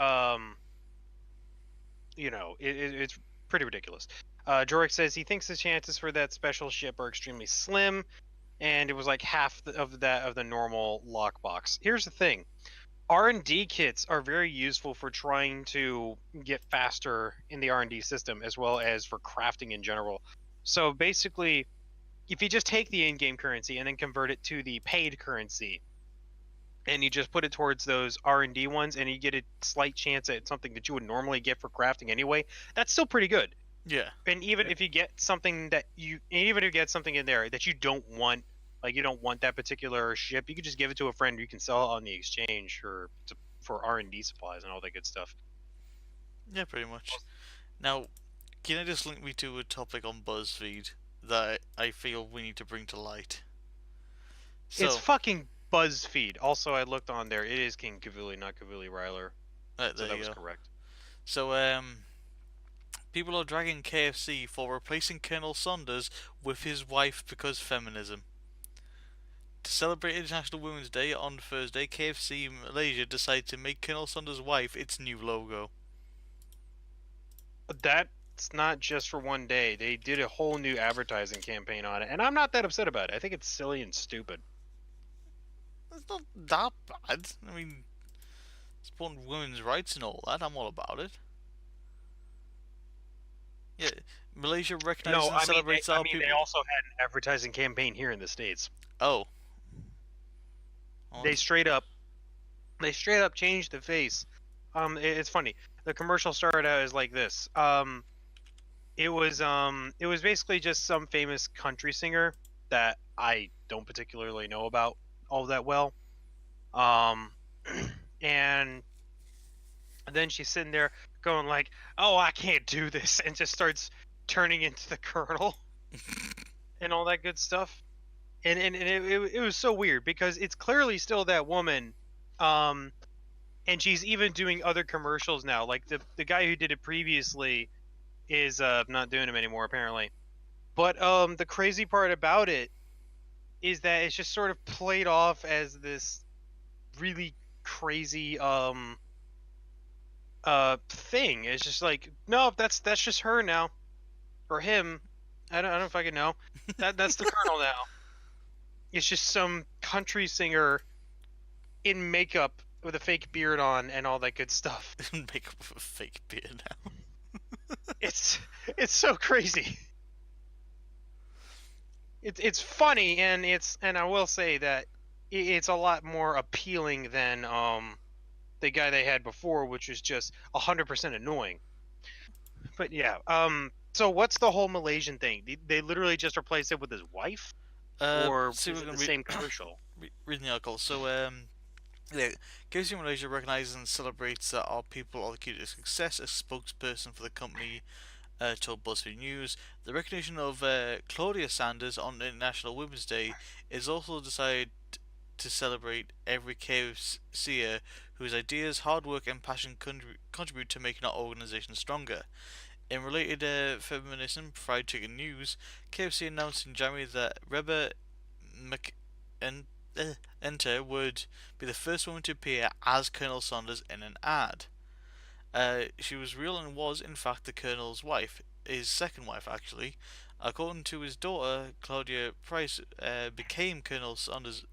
it's pretty ridiculous. Jorik says he thinks the chances for that special ship are extremely slim, and it was like half of the normal lockbox. Here's the thing: R&D kits are very useful for trying to get faster in the R&D system, as well as for crafting in general. So basically, if you just take the in-game currency and then convert it to the paid currency, and you just put it towards those R&D ones, and you get a slight chance at something that you would normally get for crafting anyway, that's still pretty good. Yeah. And even if you get something in there that you don't want, like you don't want that particular ship, you could just give it to a friend. You can sell it on the exchange for R&D supplies and all that good stuff. Yeah, pretty much. Now, can I just link me to a topic on BuzzFeed that I feel we need to bring to light? It's So, fucking BuzzFeed. Also, I looked on there. It is King Kivuli, not Kivuli Ryler. So there that you was go. correct. So, people are dragging KFC for replacing Colonel Saunders with his wife because feminism. To celebrate International Women's Day on Thursday, KFC Malaysia decided to make Colonel Saunders' wife its new logo. But that's not just for one day. They did a whole new advertising campaign on it, and I'm not that upset about it. I think it's silly and stupid. It's not that bad. I mean, supporting women's rights and all that. I'm all about it. Yeah, Malaysia recognizes No, and celebrates our people. they also had an advertising campaign here in the States. Oh. They straight up changed the face. It's funny. The commercial started out as like this. It was basically just some famous country singer that I don't particularly know about all that well. And then she's sitting there going like, "Oh, I can't do this," and just starts turning into the Colonel and all that good stuff. And it was so weird because it's clearly still that woman, and she's even doing other commercials now. Like the guy who did it previously is not doing them anymore apparently. But the crazy part about it is that it's just sort of played off as this really crazy thing. It's just like, no, that's just her now, or him. I don't fucking know. That's the Colonel now. It's just some country singer in makeup with a fake beard on and all that good stuff. Make up a fake beard now. It's so crazy. It's funny, and I will say that it's a lot more appealing than the guy they had before, which was just 100% annoying. But yeah, so what's the whole Malaysian thing? They literally just replaced it with his wife, or is See, we're it gonna the same commercial? reading the article. So, Yeah, KFC Malaysia recognizes and celebrates that our people are the key to success. A spokesperson for the company told BuzzFeed News. The recognition of Claudia Sanders on International Women's Day is also decided to celebrate every KFCer whose ideas, hard work, and passion contribute to making our organization stronger. In related feminism, fried chicken news, KFC announced in January that Reba Mc- Enter would be the first woman to appear as Colonel Sanders in an ad. She was real and was, in fact, the Colonel's wife, his second wife, actually. According to his daughter, Claudia Price became Colonel Sanders'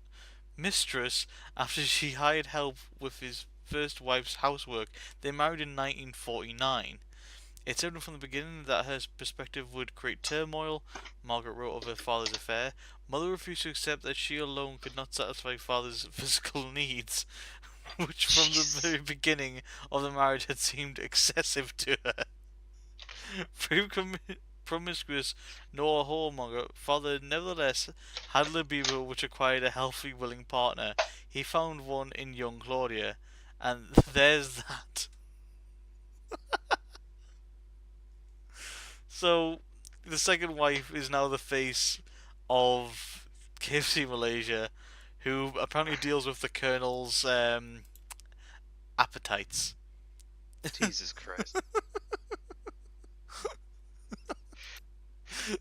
mistress after she hired help with his first wife's housework. They married in 1949. It's evident from the beginning that her perspective would create turmoil, Margaret wrote of her father's affair. Mother refused to accept that she alone could not satisfy father's physical needs, which from the Jesus. very beginning of the marriage had seemed excessive to her. Very promiscuous nor whoremonger, father nevertheless had libido which required a healthy, willing partner. He found one in young Claudia, and there's that. So, the second wife is now the face of KFC Malaysia, who apparently deals with the Colonel's appetites. Jesus Christ.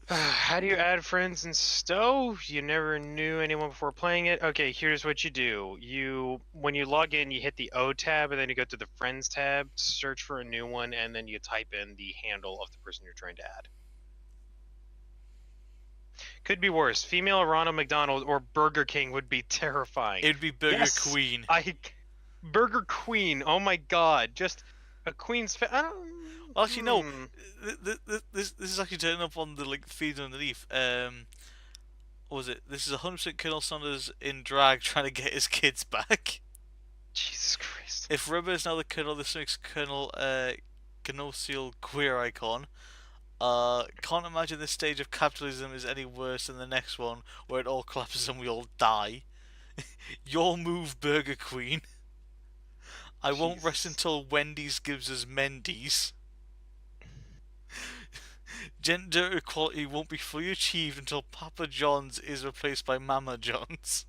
How do you add friends in Stowe? You never knew anyone before playing it. Okay, here's what you do. When you log in, you hit the O tab, and then you go to the Friends tab, search for a new one, and then you type in the handle of the person you're trying to add. Could be worse. Female Ronald McDonald or Burger King would be terrifying. It would be Burger Yes, Queen. Burger Queen. Oh my God, just a queen's. I don't. Well, actually, no. This is actually turning up on the feed underneath. What was it? This is 100% Colonel Sanders in drag trying to get his kids back. Jesus Christ. If Rubber is now the Colonel, this makes Colonel Genocial queer icon. Can't imagine this stage of capitalism is any worse than the next one, where it all collapses and we all die. Your move, Burger Queen. I won't rest Jesus. until Wendy's gives us Mendy's. Gender equality won't be fully achieved until Papa John's is replaced by Mama John's.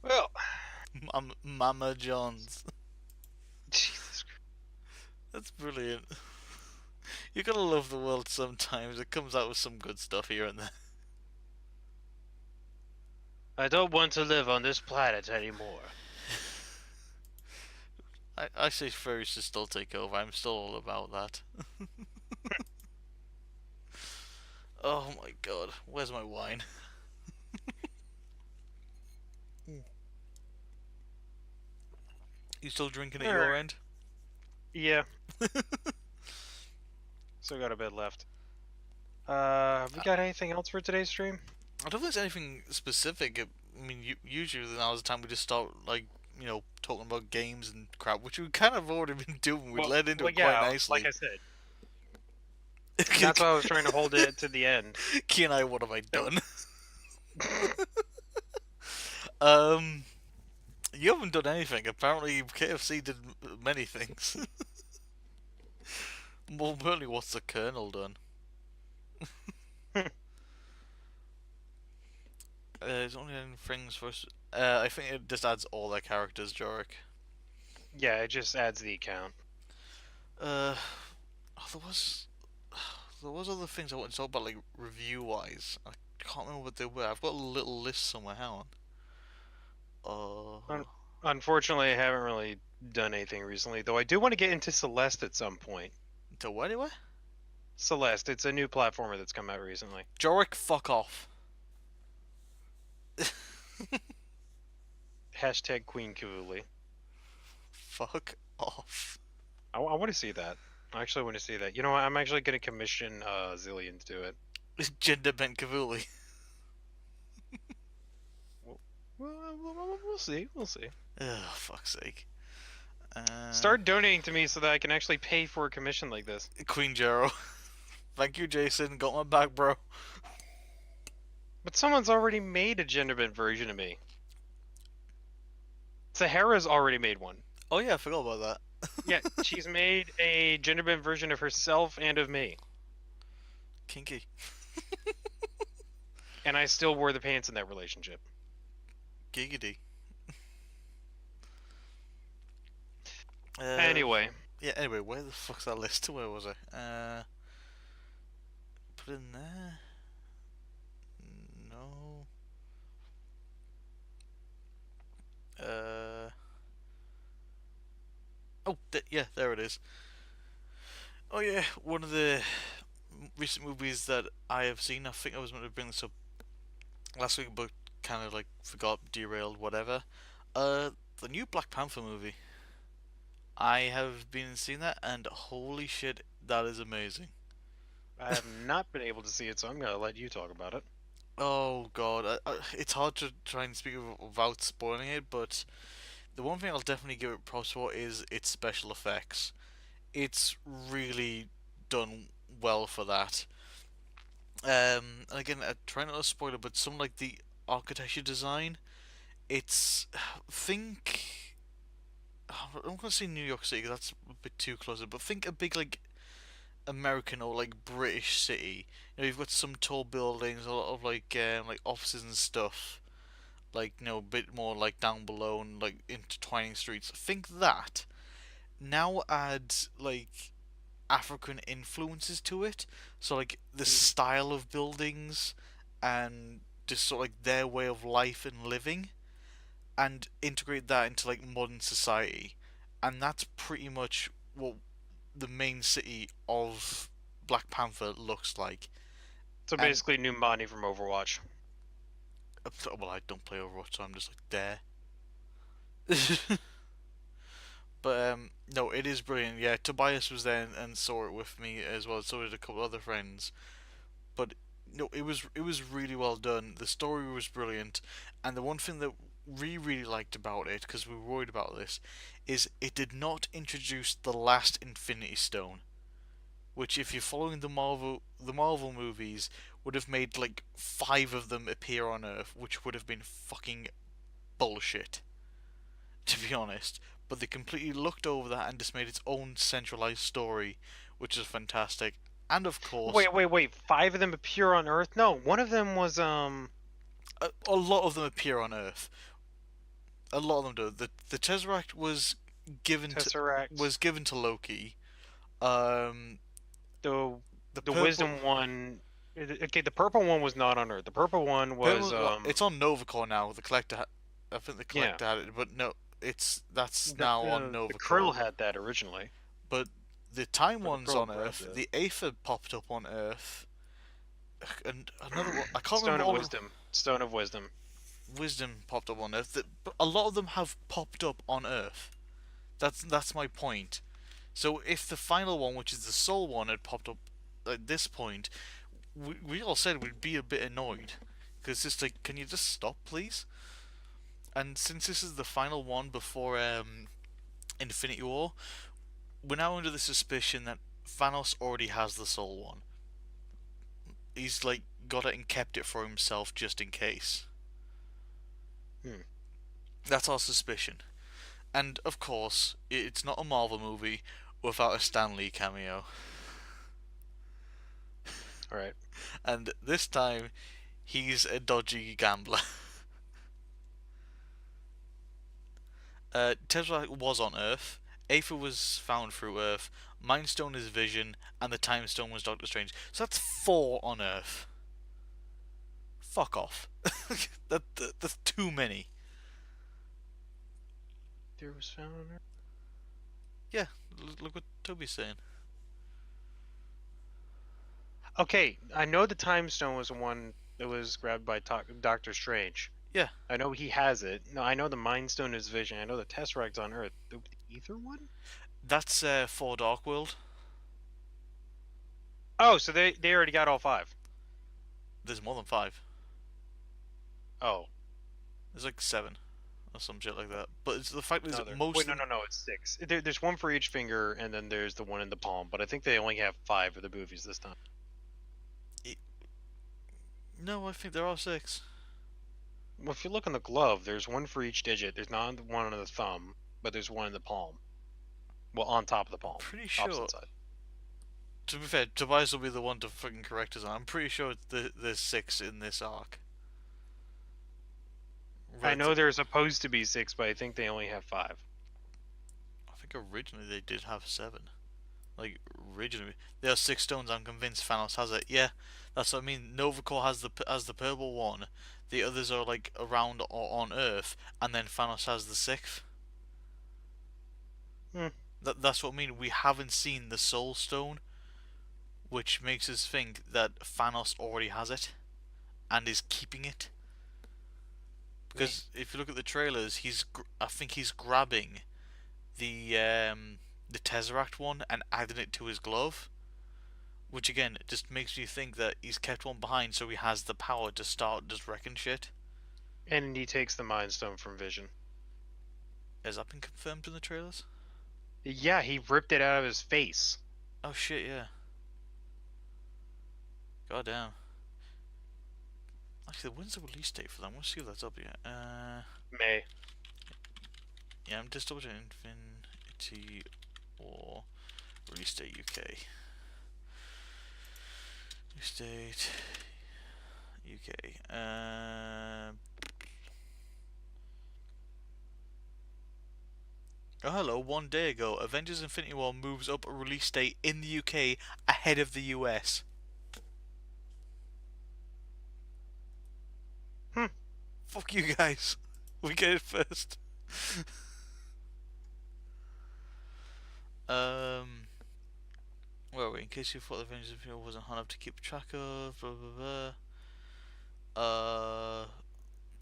Well, Mama John's. Jesus Christ. That's brilliant. You gotta love the world sometimes. It comes out with some good stuff here and there. I don't want to live on this planet anymore. I say furries should still take over. I'm still all about that. Oh my god. Where's my wine? You still drinking at your end? Yeah. Still got a bit left. We got anything else for today's stream? I don't think there's anything specific. I mean, usually now's the time we just start, talking about games and crap, which we kind of already been doing. We led into it quite nicely. Like I said. That's why I was trying to hold it to the end. Key and I, what have I done? You haven't done anything. Apparently, KFC did many things. More importantly, what's the Colonel done? There's only any things for us. I think it just adds all their characters, Jorik. Yeah, it just adds the account. Oh, there was other things I wanted to talk about, like review-wise. I can't remember what they were. I've got a little list somewhere. Hang on. Unfortunately, I haven't really done anything recently, though I do want to get into Celeste at some point. To what anyway? Celeste, it's a new platformer that's come out recently. Jorik, fuck off. Hashtag Queen Kivuli. Fuck off. I want to see that. I actually want to see that. You know what? I'm actually going to commission Zillion to do it. Gender bent Kivuli. We'll see. We'll see. Oh, fuck's sake. Start donating to me so that I can actually pay for a commission like this. Queen Jero. Thank you, Jason. Got my back, bro. But someone's already made a gender bent version of me. Sahara's already made one. Oh yeah, I forgot about that. Yeah, she's made a gender bent version of herself and of me. Kinky. And I still wore the pants in that relationship. Giggity. Uh, Anyway, yeah. Anyway, where the fuck's that list? Where was I? Put it in there. No. Uh. Oh, yeah, there it is. Oh yeah, one of the recent movies that I have seen. I think I was meant to bring this up last week, but kind of like forgot, derailed, whatever. The new Black Panther movie. I have been seeing that, and holy shit, that is amazing. I have not been able to see it, so I'm gonna let you talk about it. Oh god, it's hard to try and speak without spoiling it, but the one thing I'll definitely give it props for is its special effects. It's really done well for that. And again, I try not to spoil it, but some like the architecture design, it's think I'm not gonna say New York City because that's a bit too close, but think a big like American or like British city. You've got some tall buildings, a lot of like offices and stuff. Like a bit more like down below and like intertwining streets. Think that. Now add like African influences to it. So like the style of buildings and just sort of like their way of life and living, and integrate that into like modern society, and that's pretty much what the main city of Black Panther looks like. So And basically, new Bonnie from Overwatch. well, I don't play Overwatch, so I'm just like there. But no, it is brilliant. Yeah, Tobias was there and saw it with me as well. So did a couple other friends. But no, it was really well done. The story was brilliant, and the one thing that we really liked about it, because we were worried about this, is it did not introduce the last Infinity Stone, which, if you're following the Marvel movies, would have made like five of them appear on Earth, which would have been fucking bullshit, to be honest. But they completely looked over that and just made its own centralized story, which is fantastic. And of course, Wait. Five of them appear on Earth? No, one of them was a lot of them appear on Earth. A lot of them do. The Tesseract given to Tesseract. was given to Loki. Um, The the the purple Wisdom one. Okay, the purple one was not on Earth. The purple one was it's on Novacore now. The collector, I think the yeah. collector had it, but no, that's now on The Novacore. Krill had that originally, But the Time or the one's Krill on grabbed Earth. it. The Aether popped up on Earth, and another one. I can't Stone remember of all. Wisdom. Stone of Wisdom. Wisdom popped up on Earth. But a lot of them have popped up on Earth. That's my point. So if the final one, which is the Soul one, had popped up at this point, we all said we'd be a bit annoyed, because it's like, can you just stop, please? And since this is the final one before Infinity War, we're now under the suspicion that Thanos already has the Soul one. He's like got it and kept it for himself just in case. Hmm. That's our suspicion. And of course, it's not a Marvel movie without a Stan Lee cameo. All right. And this time, he's a dodgy gambler. Tesseract was on Earth. Aether was found through Earth. Mind Stone is Vision, and the Time Stone was Doctor Strange. So that's four on Earth. Fuck off. That's too many. There was found on Earth. Yeah, look what Toby's saying. Okay, I know the Time Stone was the one that was grabbed by Doctor Strange. Yeah, I know he has it. No, I know the Mind Stone is Vision. I know the Tesseract's on Earth. The Ether one? that's for Dark World. Oh, so they already got all five. There's more than five. Oh, There's like seven or some shit like that. But it's the fact is no, that most wait, of them. no, it's six. There's one for each finger, and then there's the one in the palm. But I think they only have five of the movies this time. No, I think there are six. Well, if you look on the glove, there's one for each digit. There's not one on the thumb, but there's one in the palm. Well, on top of the I'm palm, pretty sure. opposite side. To be fair, Tobias will be the one to fucking correct us. I'm pretty sure there's six in this arc. I know Relative. there's supposed to be six, but I think they only have five. I think originally they did have seven. Like originally, there are six stones. I'm convinced Thanos has it. Yeah, that's what I mean. Novacore has the purple one. The others are like around or on Earth, and then Thanos has the sixth. Hmm. That's what I mean. We haven't seen the Soul Stone, which makes us think that Thanos already has it and is keeping it. Because if you look at the trailers, I think he's grabbing the the Tesseract one and adding it to his glove, which again just makes me think that he's kept one behind so he has the power to start just wrecking shit. And he takes the Mind Stone from Vision. Has that been confirmed in the trailers? Yeah, he ripped it out of his face. Oh shit, yeah. God damn. Actually, when's the release date for that? Let's see if that's up yet. May. Yeah, I'm just double checking Infinity or release date UK. Release date UK. Oh hello, 1 day ago, Avengers Infinity War moves up a release date in the UK ahead of the US. Hmm. Fuck you guys. We get it first. um well, in case you thought Avengers Infinity War wasn't hard enough to keep track of, blah blah blah.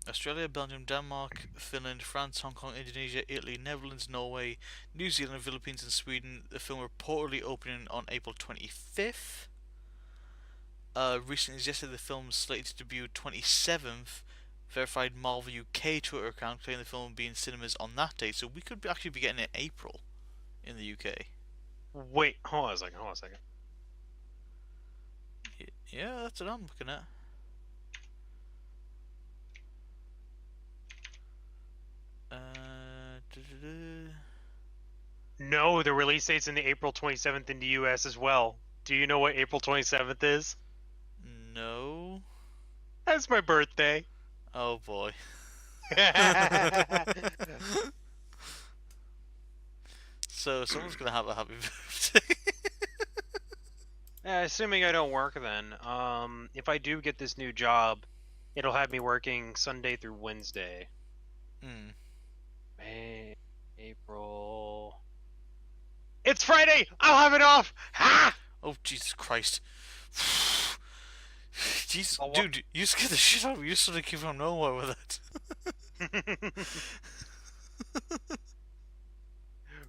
Australia, Belgium, Denmark, Finland, France, Hong Kong, Indonesia, Italy, Netherlands, Norway, New Zealand, Philippines, and Sweden. The film reportedly opening on April 25th. Recently suggested the film slated to debut 27th. Verified Marvel UK Twitter account claiming the film will be in cinemas on that day, so we could actually be getting it in April in the UK. Wait, hold on a second. Hold on a second. Yeah, that's what I'm looking at. No, the release date's in the April 27th in the US as well. Do you know what April 27th is? No. That's my birthday. Oh boy. So someone's gonna have a happy birthday. Assuming I don't work then. If I do get this new job, it'll have me working Sunday through Wednesday. Hmm. May, April. It's Friday! I'll have it off! Ha! Oh Jesus Christ. Jeez, Oh, dude, you scared the shit out of me. You sort of came from nowhere with it.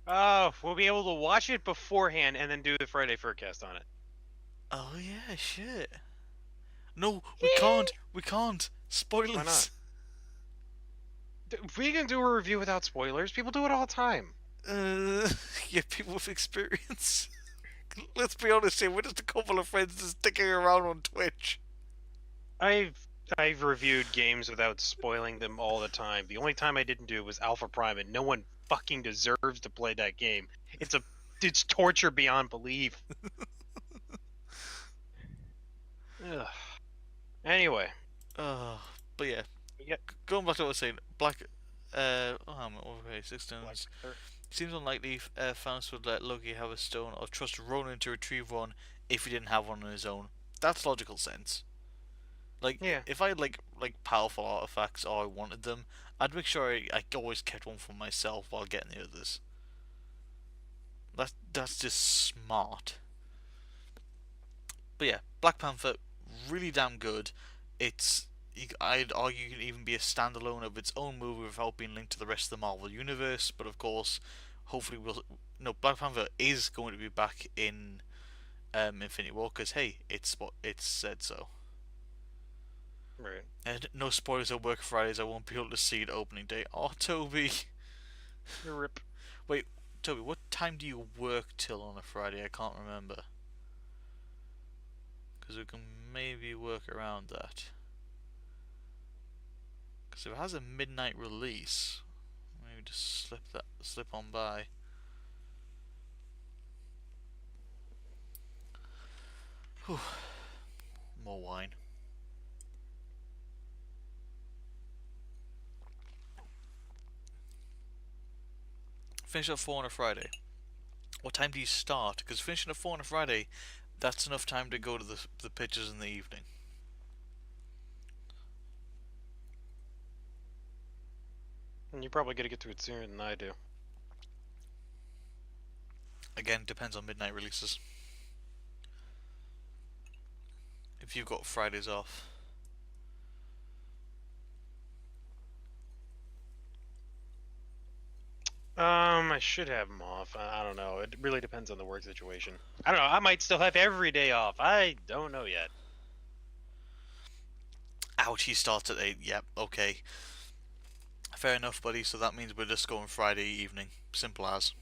Oh, we'll be able to watch it beforehand and then do the Friday Furcast on it. Oh yeah, shit. No, we can't. We can't. Spoilers. Why not? We can do a review without spoilers. People do it all the time. Yeah, people with experience. Let's be honest here. We're just a couple of friends just sticking around on Twitch. I've I've reviewed games without spoiling them all the time. The only time I didn't do it was Alpha Prime, and no one fucking deserves to play that game. It's torture beyond belief. Ugh. Anyway, But yeah, yeah, going back to what I was saying, okay, six Black stones. Panther. Seems unlikely Thanos would let Loki have a stone or trust Ronan to retrieve one if he didn't have one on his own. That's logical sense. Like, Yeah, if I had like powerful artifacts or I wanted them, I'd make sure I always kept one for myself while getting the others. That's just smart. But yeah, Black Panther, really damn good. I'd argue it can even be a standalone of its own movie without being linked to the rest of the Marvel universe. But of course, hopefully we'll. No, Black Panther is going to be back in Infinity War because hey, it's said so. right. And no spoilers at Work Fridays. I won't be able to see it opening day. Oh, Toby. Rip. Wait, Toby, what time do you work till on a Friday? I can't remember. Because we can maybe work around that. Because if it has a midnight release, maybe just slip on by. Whew. More wine. Finish at 4 on a Friday. What time do you start? Because finishing at 4 on a Friday, that's enough time to go to the pitches in the evening. And you probably got to get to it sooner than I do. Again, depends on midnight releases. If you've got Fridays off. I should have them off. I don't know. It really depends on the work situation. I don't know. I might still have every day off. I don't know yet. Ouch, he starts at 8. Yep, okay. Fair enough, buddy. So that means we're just going Friday evening. Simple as.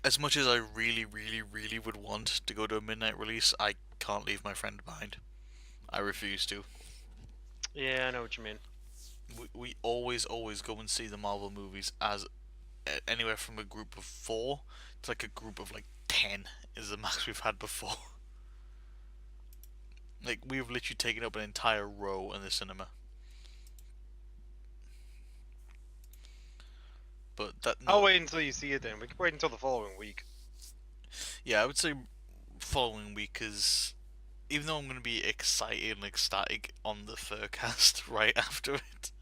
As much as I really, really, really would want to go to a midnight release, I can't leave my friend behind. I refuse to. Yeah, I know what you mean. We always, always go and see the Marvel movies as anywhere from a group of 4 to like a group of like 10 is the max we've had before. Like, we've literally taken up an entire row in the cinema. But that I'll no, wait until you see it then. We can wait until the following week. yeah, I would say following week is, even though I'm going to be excited and ecstatic on the Furcast right after it.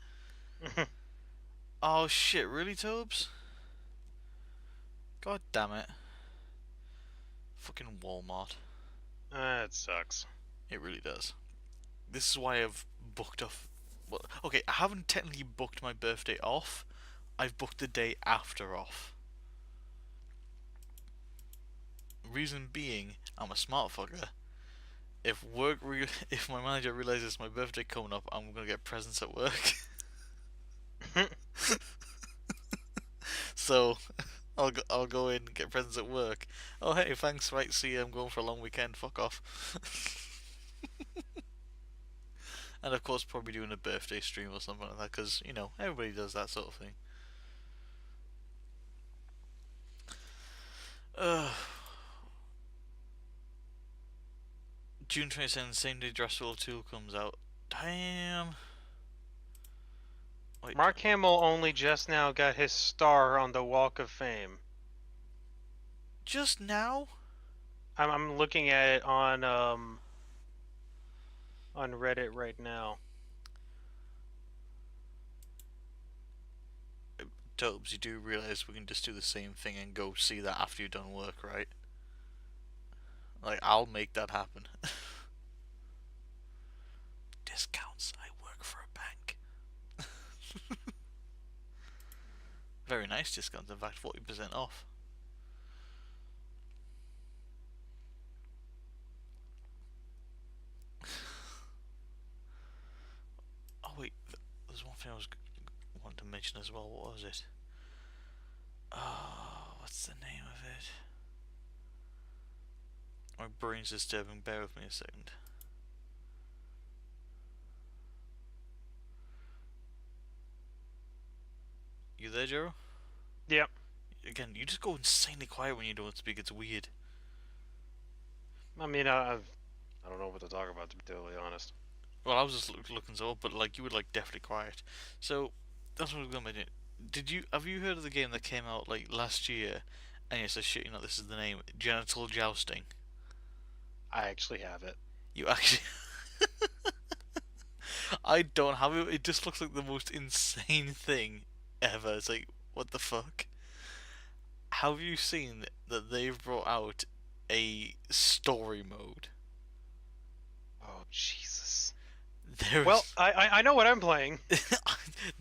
Oh shit, really, Tobes? God damn it. Fucking Walmart. It sucks. It really does. This is why I've booked off. Well, okay, I haven't technically booked my birthday off. I've booked the day after off. Reason being, I'm a smart fucker. If my manager realizes it's my birthday coming up, I'm gonna get presents at work. So I'll go in and get presents at work. Oh hey, thanks. Right, see you. I'm going for a long weekend. Fuck off. And of course, probably doing a birthday stream or something like that, because you know everybody does that sort of thing. Uh, June 27th, same day Dress World 2 comes out. Damn. Wait, Mark Hamill only just now got his star on the Walk of Fame. just now? I'm looking at it on Reddit right now. Tobes, you do realize we can just do the same thing and go see that after you've done work, right? Like, I'll make that happen. Discounts. I work for a bank. Very nice discounts, in fact, 40% off. Oh wait, there's one thing I was wanting to mention as well. What was it? Oh, what's the name of it? My brain's disturbing. Bear with me a second. You there, Joe? Yep. Again, you just go insanely quiet when you don't speak. It's weird. I mean, I don't know what to talk about, to be totally honest. Well, I was just looking so up, but like you were like definitely quiet. So that's what I was gonna mention. Have you heard of the game that came out like last year? And yes, I shit you not, this is the name. Genital jousting. I actually have it. You actually. I don't have it. It just looks like the most insane thing ever. It's like, what the fuck? Have you seen that they've brought out a story mode? Oh, Jesus. There Well, is I know what I'm playing.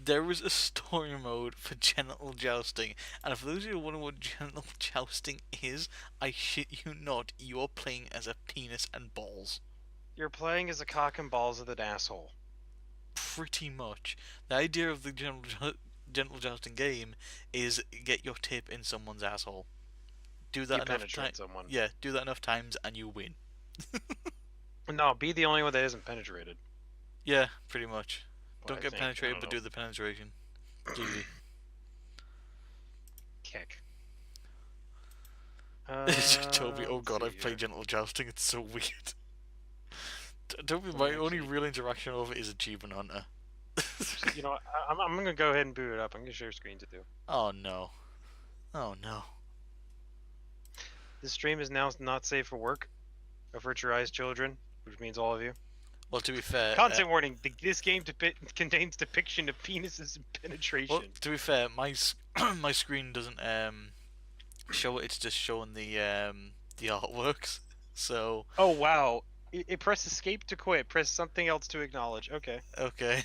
there is a story mode for genital jousting, and for those of you who wonder what genital jousting is, I shit you not, you are playing as a penis and balls. You're playing as a cock and balls of an asshole. Pretty much. The idea of the genital jousting game is get your tip in someone's asshole. Do that You enough penetrate times. someone. Yeah, do that enough times and you win. No, be the only one that isn't penetrated. Yeah, pretty much. But Don't I get think I penetrated, don't but know. do the penetration. GG. Kick. Toby, oh Let's god, see I've played here. Gentle Jousting, it's so weird. Toby, Let me my only actually. real interaction of it is Achievement Hunter. You know, I'm gonna go ahead and boot it up. I'm gonna share screen to do. Oh no. Oh no. This stream is now not safe for work. Avert your eyes, children, which means all of you. Well, to be fair, Content warning: this game contains depiction of penises and penetration. my screen doesn't show it. It's just showing the artworks. So Oh wow! It press escape to quit. Press something else to acknowledge. Okay. okay.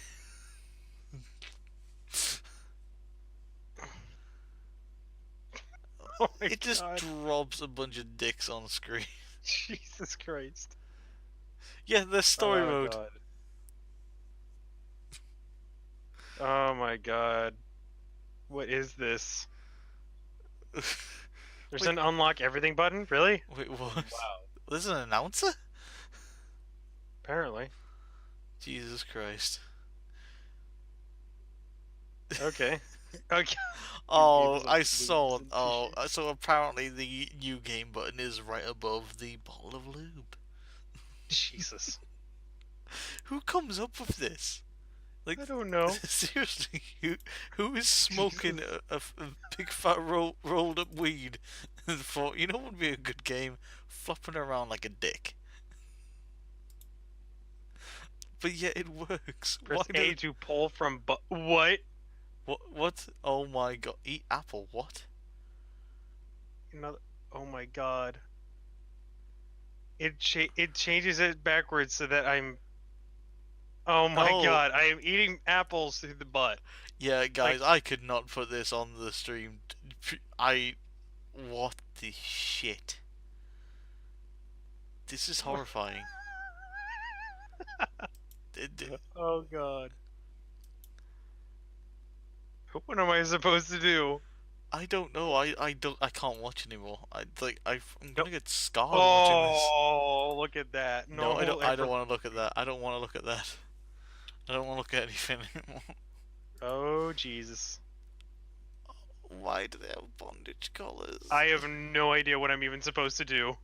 Oh my It just god! drops a bunch of dicks on screen. Jesus Christ! Yeah, the story Oh mode. god! Oh my god! What is this? There's Wait, an unlock everything button. Really? wait, what? Wow. There's an announcer? Apparently. Jesus Christ. Okay. Okay. You gave Oh, us a I boobs saw. and Oh, tissue. so apparently the new game button is right above the bottle of lube. Jesus. Who comes up with this? Like, I don't know. seriously, who is smoking Jesus. a big fat rolled up weed and thought, you know what would be a good game? Flopping around like a dick. But yet it works. Why Press A to pull from what? what? Oh my god. Eat apple. What? Another. Oh my god. It changes it backwards so that I'm. Oh my Oh, god! I am eating apples through the butt. yeah, Like guys, I could not put this on the stream. I. What the shit? This is horrifying. oh god. What am I supposed to do? I don't know. I can't watch anymore. I'm Nope. gonna get scarred watching this. Oh, look at that! No, I don't. Normal I don't effort. want to look at that. I don't want to look at that. I don't want to look at anything anymore. Oh Jesus! Why do they have bondage collars? I have no idea what I'm even supposed to do.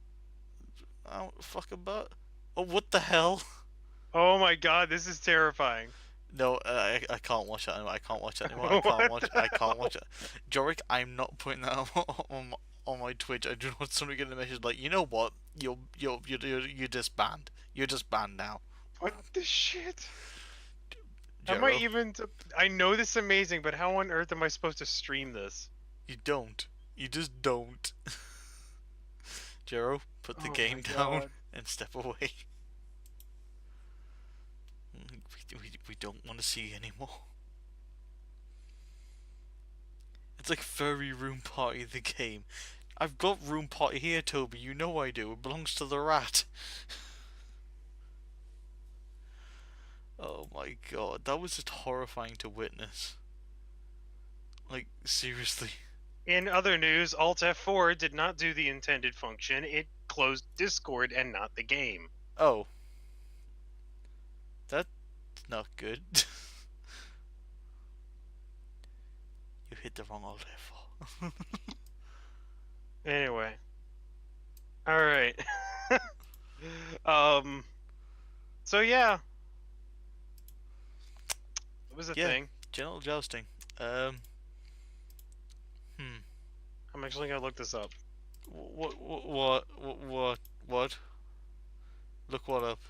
I don't fuck about. Oh, what the hell? Oh my god, this is terrifying. No, I can't watch that anymore. I can't watch that anymore. I can't What watch. the I can't hell? watch it. Jorik, I'm not putting that on my Twitch. I do not want somebody getting a message like, you know what? You're just banned. You're just banned now. What the shit? Am I Jero, even? I know this is amazing, but how on earth am I supposed to stream this? you don't. You just don't. Jero, put the Oh game my down god. and step away. We don't want to see you anymore. It's like Furry Room Party the game. I've got Room Party here, Toby. You know I do. It belongs to the rat. Oh my god, that was just horrifying to witness. Like, seriously. In other news, Alt F4 did not do the intended function. It closed Discord and not the game. Oh. That's not good. You hit the wrong Alt F4. Anyway. Alright. um. So yeah. It was a Yeah, thing. Gentle Jousting. Um. Hmm. I'm actually gonna look this up. What? Look what up.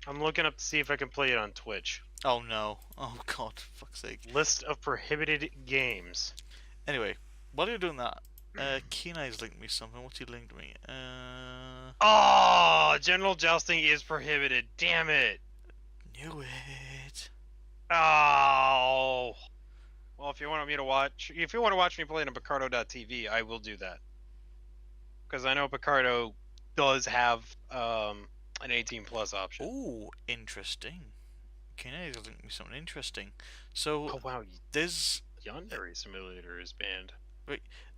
I'm looking up to see if I can play it on Twitch. Oh no. Oh god, fuck's sake. List of prohibited games. Anyway, while you're doing that, Kenai's linked me something. What's he linked me? Oh, general jousting is prohibited. Damn it. Knew it. Oh. Well, if you want me to watch, if you want to watch me play it on Picardo.tv, I will do that. Because I know Picardo does have an 18 plus option. Ooh, interesting. Kenai's linked me something interesting. So Oh wow, there's Yandere Simulator is banned.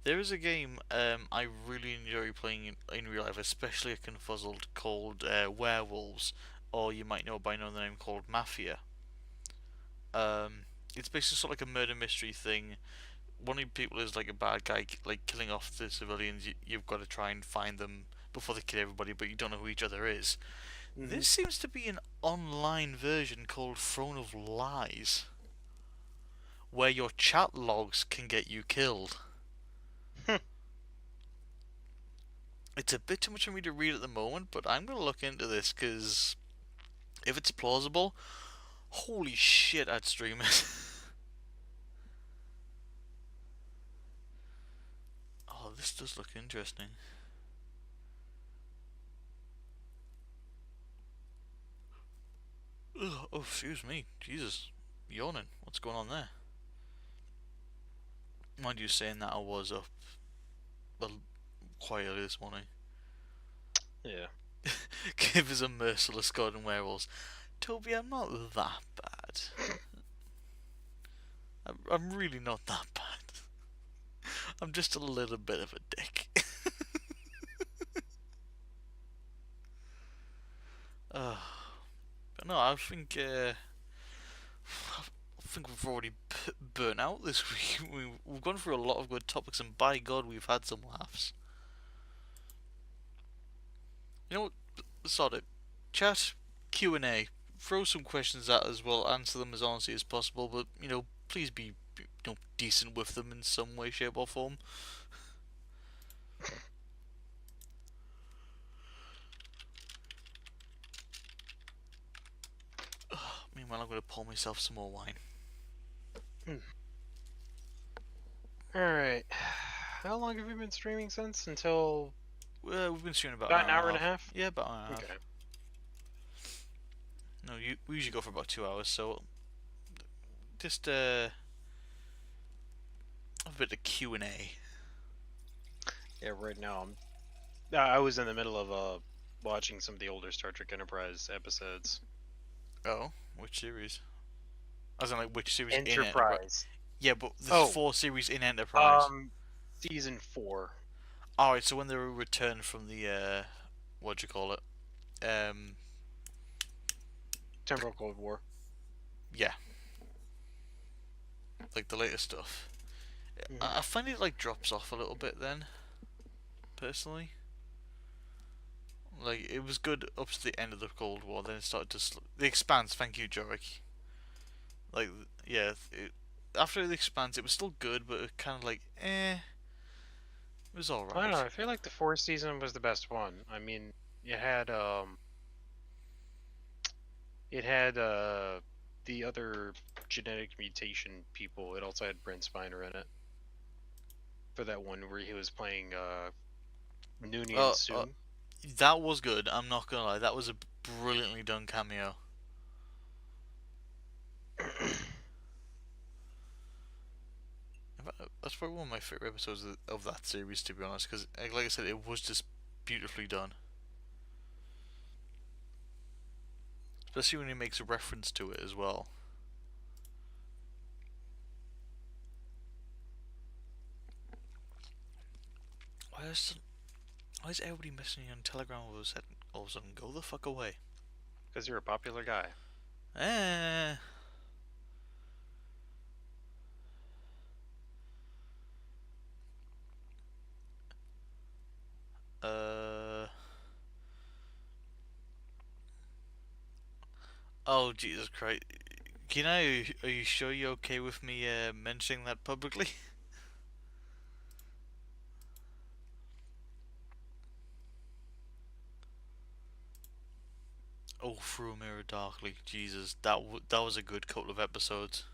there is a game I really enjoy playing in real life, especially a confuzzled, called Werewolves, or you might know by another name called Mafia. Um, it's basically sort of like a murder mystery thing. One of the people is like a bad guy, like killing off the civilians. You've got to try and find them before they kill everybody, but you don't know who each other is. Hmm. This seems to be an online version called Throne of Lies, where your chat logs can get you killed. It's a bit too much for me to read at the moment, but I'm going to look into this because if it's plausible, holy shit, I'd stream it. Oh, this does look interesting. Ugh, oh, excuse me. Jesus. Yawning. What's going on there? Mind you, saying that I was up well, quite early this morning. Yeah. Give us a merciless god and werewolves. Toby, I'm not that bad. I'm really not that bad. I'm just a little bit of a dick. uh, but no, I think we've already burnt out this week. We've gone through a lot of good topics, and by God, we've had some laughs. You know what? Sod it. Chat, Q&A. Throw some questions at us. We'll answer them as honestly as possible, but, please be decent with them in some way, shape, or form. Meanwhile, I'm going to pour myself some more wine. All right. How long have we been streaming since? Until We've been streaming about about an an hour hour and and a a half. half? Yeah, about an hour and a Okay. half. No, we usually go for about 2 hours, so just a bit of Q&A. Yeah, right now I was in the middle of watching some of the older Star Trek Enterprise episodes. Oh, which series? As in, like, which series in Enterprise? Enterprise. Yeah, but there's Oh, 4 series in Enterprise. season 4. Alright, so when they were returned from the, what do you call it? Um, Temporal Cold War. yeah, like the latest stuff. Hmm. I find it, like, drops off a little bit then, personally. Like, it was good up to the end of the Cold War, then it started to... The Expanse, thank you, Jorik. Like, yeah, after The Expanse, it was still good, but it kind of like, it was I don't know. alright. I feel like the fourth season was the best one. I mean, it had the other genetic mutation people. It also had Brent Spiner in it for that one where he was playing Noonien Uh, uh, Soon. that was good, I'm not gonna lie, that was a brilliantly done cameo. That's probably one of my favourite episodes of that series, to be honest, because, like I said, it was just beautifully done. Especially when he makes a reference to it as well. Why is, why is everybody messaging on Telegram all of a sudden? Go the fuck away. Because you're a popular guy. Eh. Uh. Oh, Jesus Christ. Are you sure you're okay with me mentioning that publicly? Oh, Through a Mirror Darkly. Jesus, that was a good couple of episodes.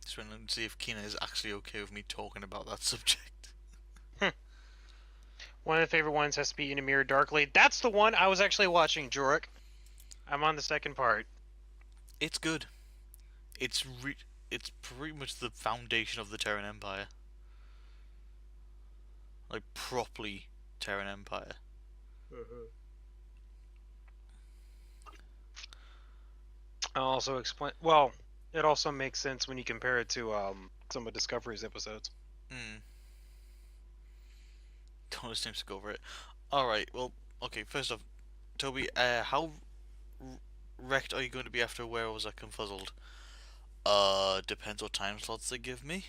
Just want to see if Kina is actually okay with me talking about that subject. One of the favorite ones has to be In a Mirror Darkly. That's the one I was actually watching, Jorik. I'm on the second part. It's good. It's pretty much the foundation of the Terran Empire. Like, properly Terran Empire. I'll also explain. Well, it also makes sense when you compare it to some of Discovery's episodes. Hmm. Don't seems to go over it. All right. Well, okay. First off, Toby, how wrecked are you going to be after Werewolves are confuzzled? Depends what time slots they give me,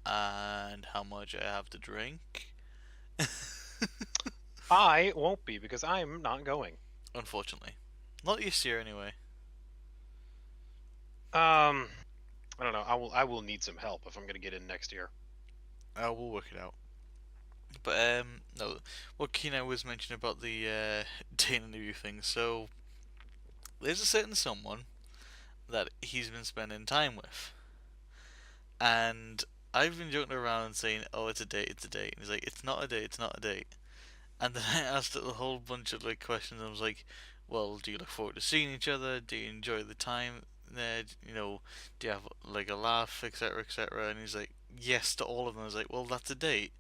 and how much I have to drink. I won't be because I'm not going. Unfortunately, not this year anyway. Um, I don't know. I will need some help if I'm gonna get in next year. I will work it out. But no, what Kino was mentioning about the date interview thing. So there's a certain someone that he's been spending time with, and I've been joking around and saying, "Oh, it's a date, it's a date." And he's like, "It's not a date, it's not a date." And then I asked it a whole bunch of like questions. I was like, "Well, do you look forward to seeing each other? Do you enjoy the time there? You know, do you have like a laugh, etc., etc.?" And he's like, "Yes" to all of them. I was like, "Well, that's a date."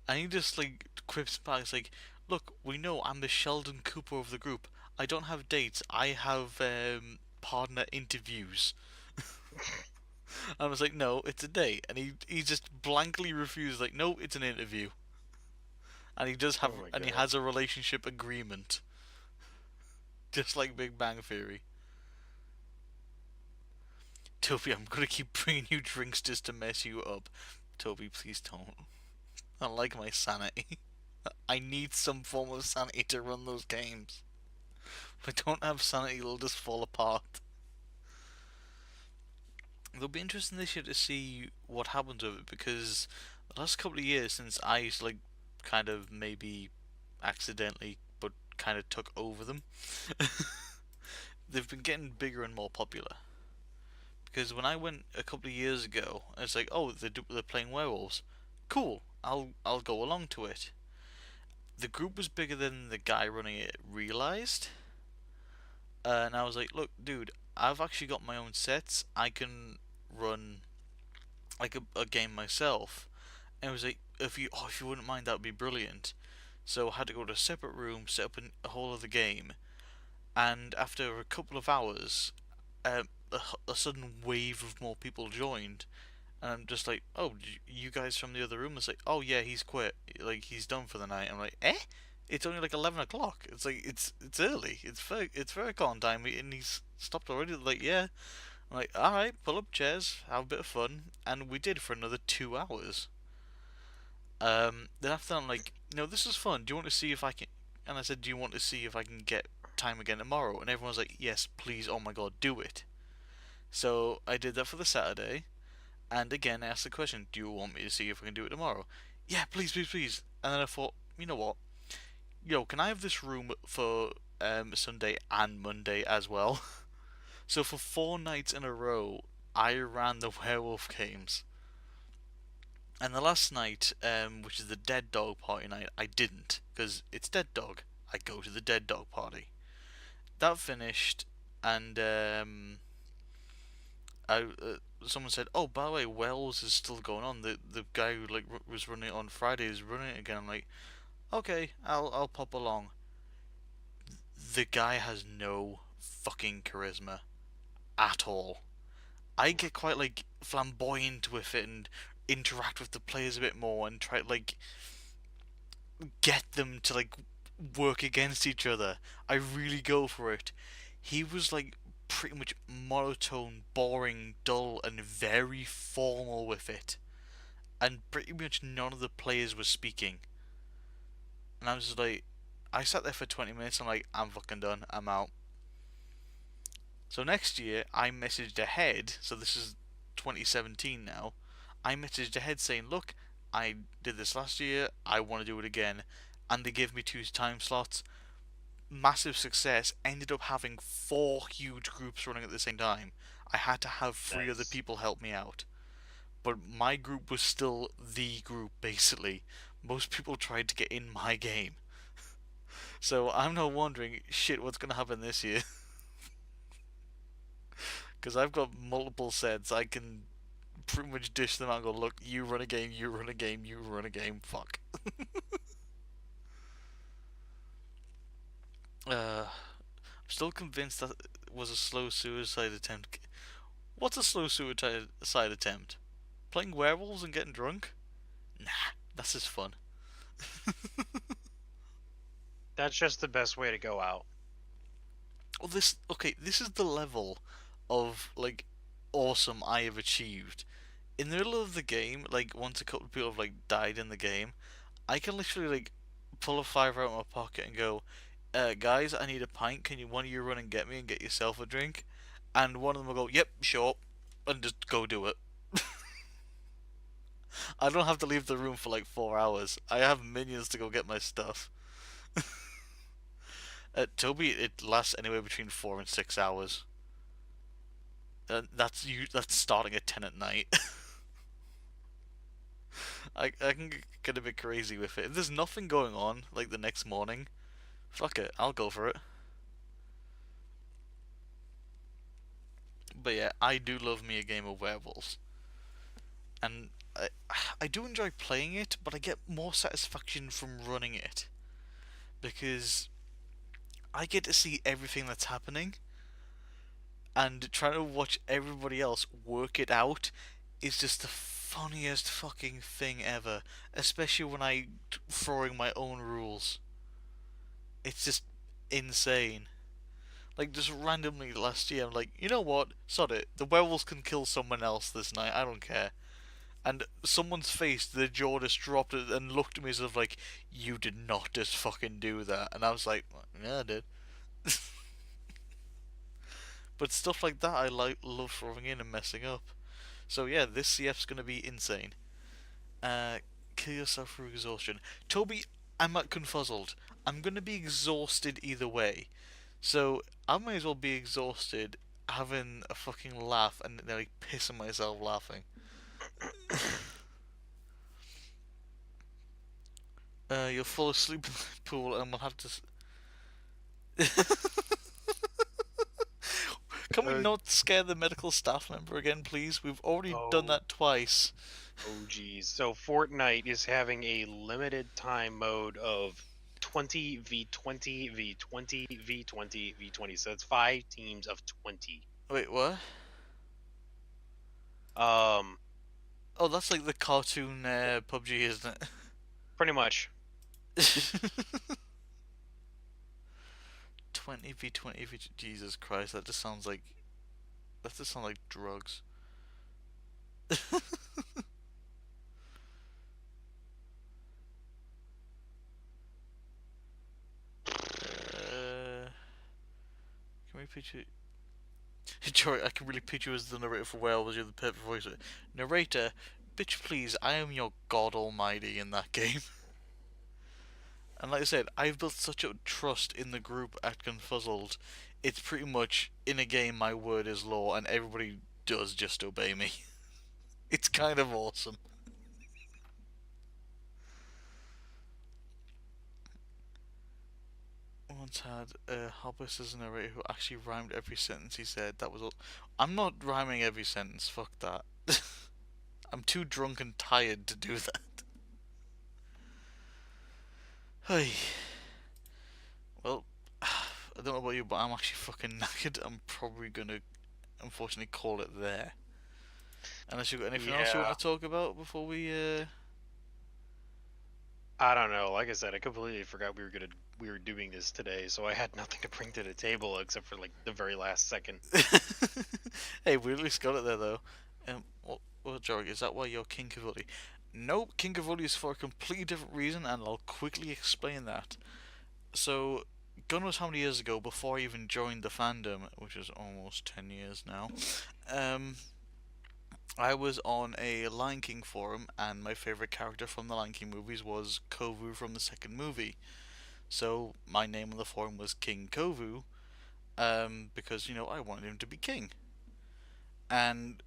And he just like quips back, it's like, "Look, we know I'm the Sheldon Cooper of the group. I don't have dates. I have partner interviews." I was like, "No, it's a date," and he just blankly refused. Like, "No, it's an interview." And he does have, Oh my and he god. has a relationship agreement, just like Big Bang Theory. Toby, I'm gonna keep bringing you drinks just to mess you up. Toby, please don't. I like my sanity. I need some form of sanity to run those games. If I don't have sanity, it'll just fall apart. It'll be interesting this year to see what happens with it because the last couple of years since I like kind of maybe accidentally but kind of took over them, they've been getting bigger and more popular. Because when I went a couple of years ago, it's like, oh, they're playing werewolves. Cool, I'll go along to it. The group was bigger than the guy running it realized, and I was like, look, dude, I've actually got my own sets. I can run like a game myself. And it was like, if you wouldn't mind, that would be brilliant. So I had to go to a separate room, set up a whole other game, and after a couple of hours, a sudden wave of more people joined, and I'm just like, oh, you guys from the other room? It's like, oh yeah, he's quit. Like he's done for the night. I'm like, eh? It's only like 11 o'clock. It's like it's early. It's Furcon time, and he's stopped already. Like yeah. I'm like, all right, pull up chairs, have a bit of fun, and we did for another 2 hours. Then after that, I'm like, this is fun. Do you want to see if I can? And I said, do you want to see if I can get time again tomorrow? And everyone's like, yes, please. Oh my god, do it. So I did that for the Saturday, and again I asked the question, do you want me to see if I can do it tomorrow? Yeah, please, please, please. And then I thought, you know what? Yo, can I have this room for Sunday and Monday as well? So for 4 nights in a row, I ran the werewolf games. And the last night, which is the Dead Dog Party night, I didn't because it's Dead Dog. I go to the Dead Dog Party. That finished, and someone said, "Oh, by the way, Wells is still going on. The guy who like was running it on Friday is running it again." I'm like, "Okay, I'll pop along." The guy has no fucking charisma at all. I get quite like flamboyant with it and interact with the players a bit more and try to like get them to like work against each other. I really go for it. He was like pretty much monotone, boring, dull, and very formal with it. And pretty much none of the players were speaking. And I was just like, I sat there for 20 minutes. I'm like, I'm fucking done. I'm out. So next year, I messaged ahead. So this is 2017 now. I messaged ahead saying, look, I did this last year. I want to do it again. And they gave me 2 time slots. Massive success. Ended up having 4 huge groups running at the same time. I had to have 3 other Nice. people help me out. But my group was still the group, basically. Most people tried to get in my game. So I'm now wondering, shit, what's going to happen this year? Because I've got multiple sets. I can pretty much dish them out and go, look, you run a game, you run a game, you run a game, fuck. I'm still convinced that it was a slow suicide attempt. What's a slow suicide attempt? playing werewolves and getting drunk? Nah, that's just fun. That's just the best way to go out. Well, this is the level of like awesome I have achieved. In the middle of the game, like once a couple of people have like died in the game, I can literally like pull a fiver out of my pocket and go, guys, I need a pint. Can you one of you run and get me and get yourself a drink? And one of them will go, yep, sure, and just go do it. I don't have to leave the room for like 4 hours. I have minions to go get my stuff. Toby, it lasts anywhere between 4 and 6 hours. That's starting at 10 at night. I can get a bit crazy with it. If there's nothing going on, like the next morning, fuck it, I'll go for it. But yeah, I do love me a game of werewolves, and I do enjoy playing it, but I get more satisfaction from running it because I get to see everything that's happening, and trying to watch everybody else work it out is just the funniest fucking thing ever. Especially when I throwing my own rules. It's just insane. Like just randomly last year, I'm like, you know what? Sod it. The werewolves can kill someone else this night. I don't care. And someone's face, their jaw just dropped and looked at me as if like, you did not just fucking do that. And I was like, yeah, I did. But stuff like that, I love throwing in and messing up. So yeah, this CF's gonna be insane. Uh, kill yourself through exhaustion. Toby, I'm not confuzzled. I'm gonna be exhausted either way. So I might as well be exhausted having a fucking laugh and like pissing myself laughing. You'll fall asleep in the pool and we'll have to. Can we Uh, not scare the medical staff member again, please? We've already done oh, that twice. oh, geez. So Fortnite is having a limited time mode of 20v20 v20 v20 v20. So it's 5 teams of 20. Wait, what? Um, Oh, that's like the cartoon PUBG, isn't Pretty much. it? 20v20 Jesus Christ, that just sounds like drugs. Can we picture? Jory, I can really picture you as the narrator for Wales. You're the perfect voice. Narrator, bitch, please. I am your God Almighty in that game. And like I said, I've built such a trust in the group at Confuzzled. It's pretty much in a game my word is law, and everybody does just obey me. It's kind of awesome. Once had a Hobbes as a narrator who actually rhymed every sentence he said. That was all. I'm not rhyming every sentence. Fuck that. I'm too drunk and tired to do that. Hey. Well, I don't know about you, but I'm actually fucking knackered. I'm probably gonna, unfortunately, call it there. Unless you've got anything else you Yeah. want to talk about before we. I don't know. Like I said, I completely forgot we were doing this today, so I had nothing to bring to the table except for like the very last second. Hey, we at least got it there though. Well, Jory, is that why you're King Kivuli? Nope, King Kivuli is for a completely different reason, and I'll quickly explain that. So, God knows how many years ago, before I even joined the fandom, which is almost 10 years now, um, I was on a Lion King forum, and my favourite character from the Lion King movies was Kovu from the second movie. So, my name on the forum was King Kovu, because, I wanted him to be king. And,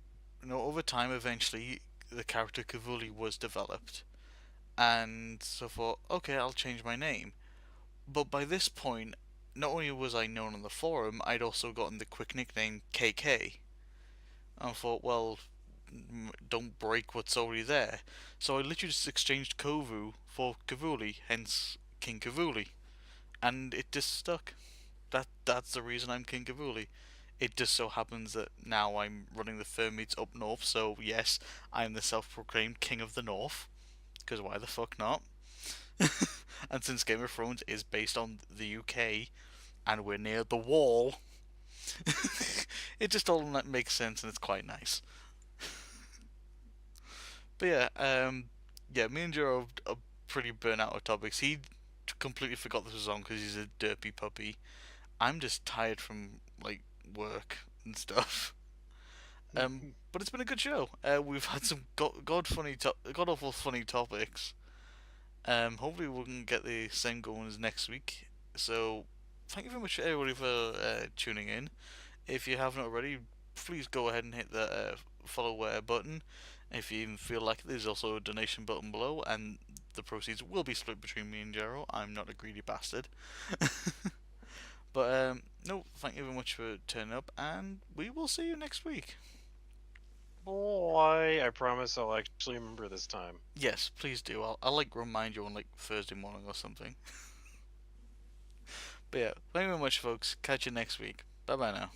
over time, eventually, the character Kivuli was developed. And so I thought, okay, I'll change my name. But by this point, not only was I known on the forum, I'd also gotten the quick nickname KK. And I thought, well, don't break what's already there. So I literally just exchanged Kovu for Kivuli, hence King Kivuli. And it just stuck. That's the reason I'm King Kivuli. It just so happens that now I'm running the fur meets up north, so yes, I'm the self-proclaimed king of the north. Because why the fuck not? And since Game of Thrones is based on the UK and we're near the wall, it just all makes sense and it's quite nice. But yeah, yeah, me and Joe are pretty burnt out of topics. He completely forgot this was on because he's a derpy puppy. I'm just tired from like work and stuff. But it's been a good show. We've had some god awful funny topics. Hopefully we can get the same going as next week. So thank you very much everybody for tuning in. If you haven't already, please go ahead and hit the follow button. If you even feel like it, there's also a donation button below, and the proceeds will be split between me and Jero. I'm not a greedy bastard. But no, thank you very much for turning up, and we will see you next week. Boy, I promise I'll actually remember this time. Yes, please do. I'll like remind you on like Thursday morning or something. But yeah, thank you very much, folks. Catch you next week. Bye bye now.